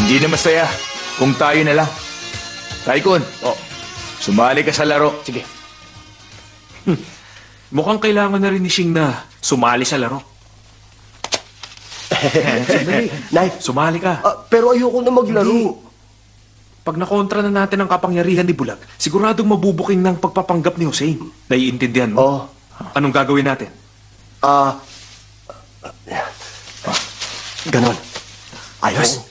Hindi na masaya kung tayo na lang. Tycoon, sumali ka sa laro. Sige. Mukhang kailangan na rin ni Shing na sumali sa laro. Knife, Sumali ka. pero ayoko na maglaro. Pag nakontra na natin ang kapangyarihan ni Bulag, siguradong mabubuking ng pagpapanggap ni Hussein. Naiintindihan mo? Oh. Anong gagawin natin? Ganon. Ayos.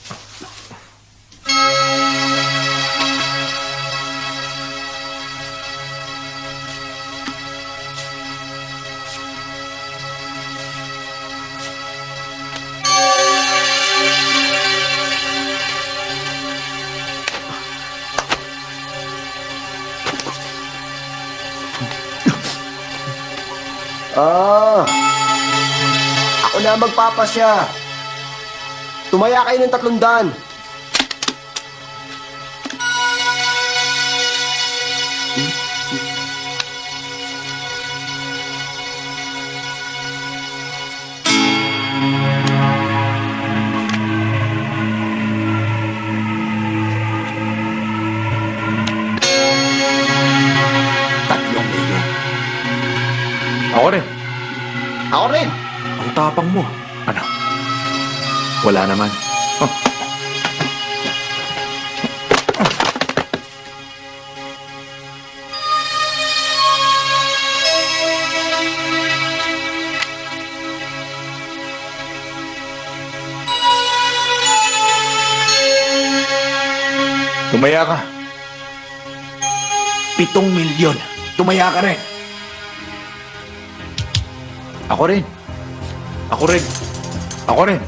Ako na magpapasya. Tumaya kayo ng 300. Ako rin. Ako rin. Ang tapang mo. Ano? Wala naman. Tumaya ka. 7 milyon. Tumaya ka rin. Ako rin. Ako rin. Ako rin.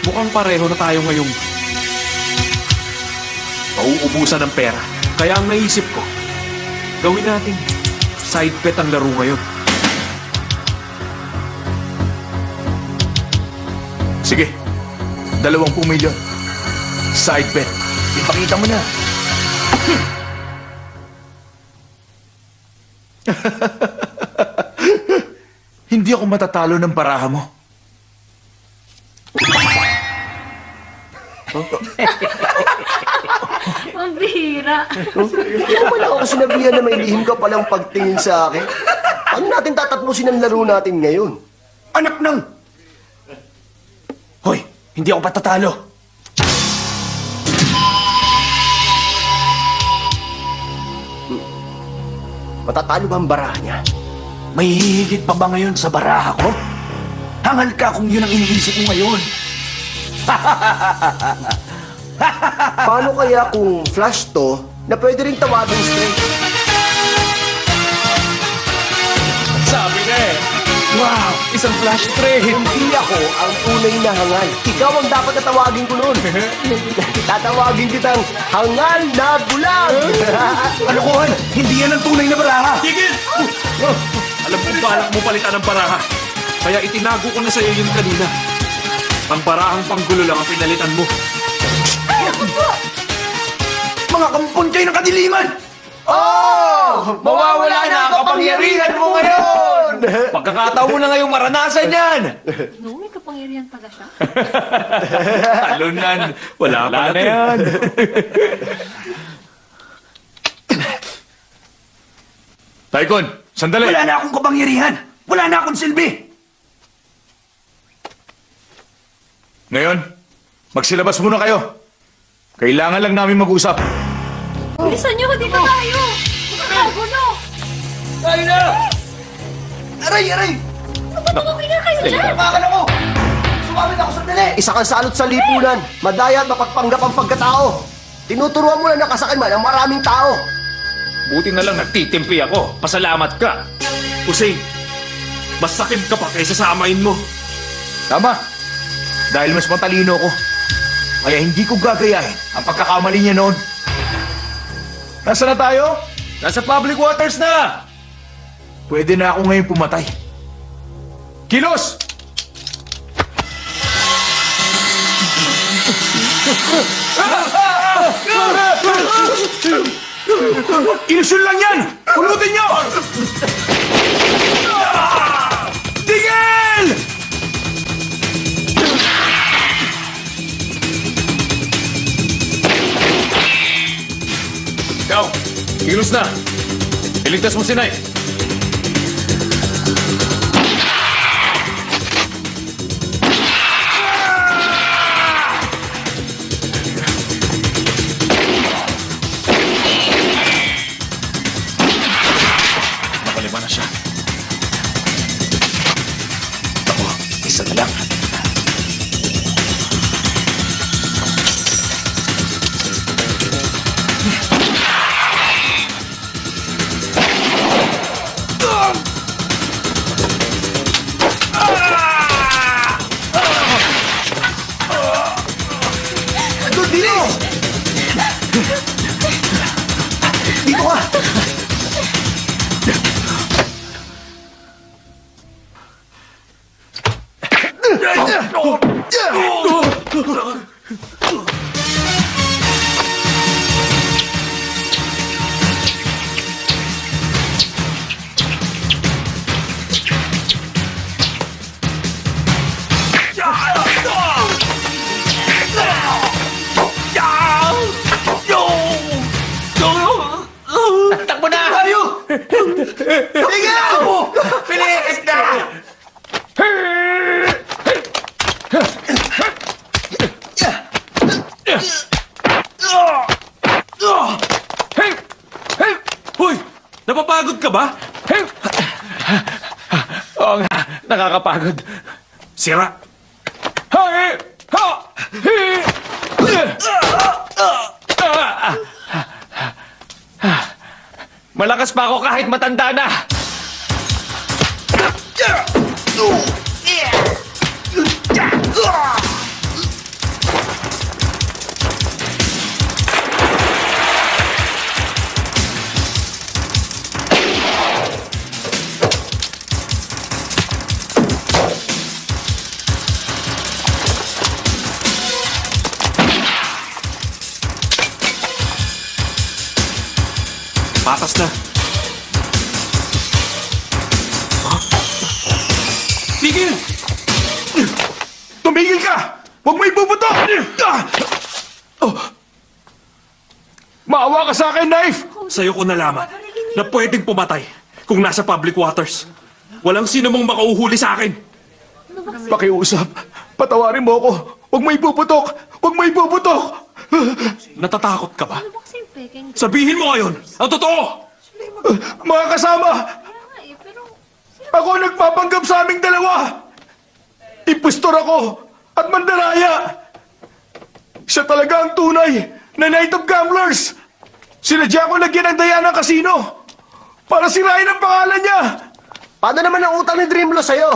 Mukhang pareho na tayo ngayong mauubusan ng pera. Kaya ang naisip ko, gawin natin side bet ang laro ngayon. Sige. 20 milyon. Side bet. Ipakita mo na. Hindi ako matatalo ng baraha mo. Ang bihira. Hindi mo lang ako sinabihan na may lihim ka palang pagtingin sa akin. Ano natin tatapusin ang laro natin ngayon? Anak ng... Hoy, hindi ako patatalo. Matatalo ba ang baraha niya? May hihigit pa ba ngayon sa baraha ko? Hangal ka kung yun ang iniisip mo ngayon. Paano kaya kung flash to na pwede rin tawagin straight? Sabi na eh. Wow, isang flash trade. Hindi ako ang tunay na hangal. Ikaw ang dapat na tawagin ko noon. Tatawagin kitang hangal na bulag. Kalokohan! Hindi yan ang tunay na baraha! Tigil! Alam kong balak mo palitan ng baraha. Kaya itinago ko na sa'yo yun kanina. Ang barahang panggulo lang ang pinalitan mo. Mga kampon kayo ng kadiliman! Oh! Mawawala na ang kapangyarihan mo ngayon! Pagkakataon mo na ngayong maranasan yan! No, may kapangyarihan pala siya. Talunan. Wala Wala na yan. Tycoon, sandali. Wala na akong kapangyarihan! Wala na akong silbi! Ngayon, magsilabas muna kayo. Kailangan lang namin mag-usap. Bilisan niyo, dito tayo! Magkakagulo! Tayo na! Aray! Aray! Tumingin kayo dyan! Makan ako! Sumamit ako sandali! Isa kang salot sa lipunan, madaya at mapagpanggap ang pagkatao. Tinuturuan mo na nakasakal man ang maraming tao. Buti na lang nagtitimpi ako. Pasalamat ka. Hussein, mas sakit ka pa kaysa sa amain mo. Tama. Dahil mas matalino ko. Kaya hindi ko gagayahin ang pagkakamali niya noon. Nasaan na tayo? Nasa public waters na! Pwede na ako ngayon pumatay. Kilos! Ilusyon lang yan! Pulutin nyo! Tigil! Ikaw, kilos na. Iligtas mo si Knight. Nakalima na siya. Ako, isa na lang. Doon, bilis! Dito ka! Takbo na! Tayo! Tigil! Bilis na! Hoy! Napapagod ka ba? Oo nga, nakakapagod. Sira! Hay! Ha! Hi! Malakas pa ako kahit matanda na. Patas na. Tigil! Tumigil ka! Huwag mo ibubuto! Maawa ka sa akin, Knife! Sa'yo ko nalaman na pwedeng pumatay kung nasa public waters. Walang sino mong makauhuli sa akin. Pakiusap. Patawarin mo ako. Huwag mo ipuputok! Huwag mo ipuputok! Natatakot ka ba? Ano ba kasing peking? Sabihin mo ngayon ang totoo! Mga kasama! Pero... Ako ang nagpapanggap sa aming dalawa! Impostor ako at mandaraya! Siya talaga ang tunay na Knight of Gamblers! Sinadya ko lagyan ng daya ng kasino para sirain ang pangalan niya! Paano naman ang utang ni Dreamlo sa'yo?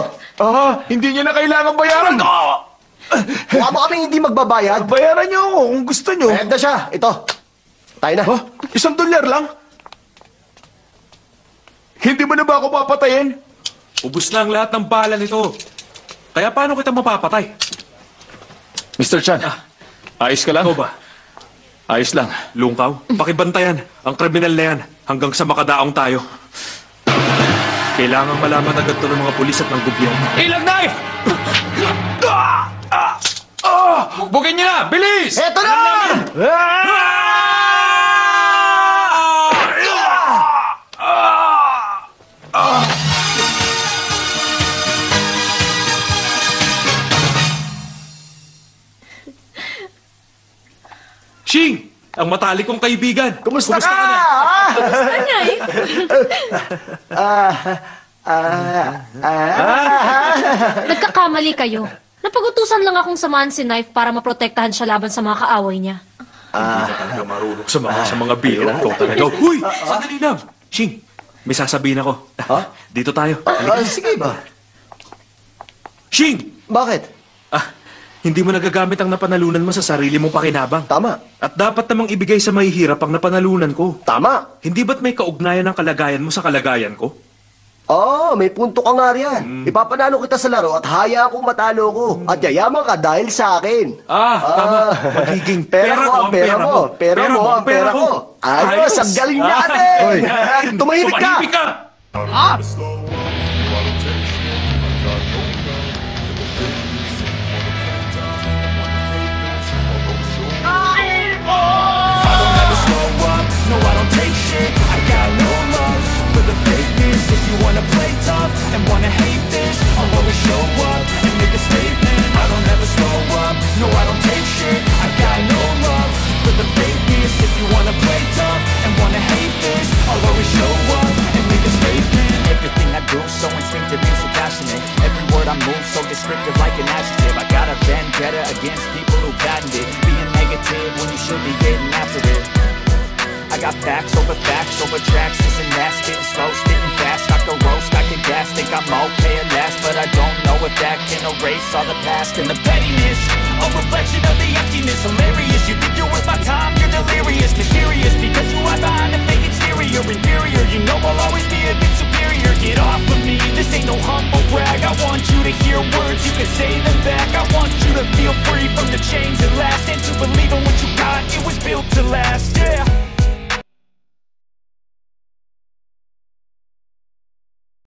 Hindi niya na kailangan bayaran. Mukha mo kaming hindi magbabayad. Bayaran niyo ako kung gusto niyo. Bayad na siya. Ito. Tayo na. $1 lang? Hindi mo na ba ako papatayin? Ubus na ang lahat ng bala nito. Kaya paano kita mapapatay? Mr. Chan, ayos ka lang? Ikaw ba? Ayos lang. Lungkaw? Pakibantayan ang kriminal na yan hanggang sa makadaong tayo. Kailangan malaman agad to ng mga pulis at ng gobyerno. Ilang knife! Bugbugin niyo na! Bilis! Eto na! Shing! Ang matalik kong kaibigan. Kumusta ka? na? Nagkakamali kayo. Napag-utusan lang akong samahan si Knife para maprotektahan siya laban sa mga kaaway niya. Talaga marunong sa mga biro. Ikaw talaga. Huy! Sandali lang. Shing, may sasabihin ako. Dito tayo. Sige ba? Shing! Bakit? Hindi mo nagagamit ang napanalunan mo sa sarili mong pakinabang. Tama. At dapat namang ibigay sa mahihirap ang napanalunan ko. Tama. Hindi ba't may kaugnayan ng kalagayan mo sa kalagayan ko? May punto ka nga riyan. Ipapanalo kita sa laro at haya akong matalo ko. At yayaman ka dahil sa akin. Tama. Magiging Pera mo ang pera mo. Pera mo ang pera ko. Ayos, ang galing natin. Tumahimik ka. Tumahimik ka! No, I don't take shit. I got no love for the fakeness. If you wanna play tough and wanna hate this, I'll always show up and make a statement. I don't ever slow up. No, I don't take shit. I got no love for the fakeness. If you wanna play tough and wanna hate this, I'll always show up and make a statement. Everything I do so instinctive and so passionate. Every word I move so descriptive like an adjective. I got a vendetta against people who patented being negative when you should be getting after it. I got facts over tracks, this and that, spitting slow, spitting fast, I can roast, I can gas, think I'm okay at last, but I don't know if that can erase all the past and the pettiness, a reflection of the emptiness, hilarious, you think you're worth my time, you're delirious, mysterious, because you hide behind a fake exterior, inferior, you know I'll always be a bit superior, get off of me, this ain't no humble brag, I want you to hear words, you can say them back, I want you to feel free from the chains that last, and to believe in what you got, it was built to last, yeah.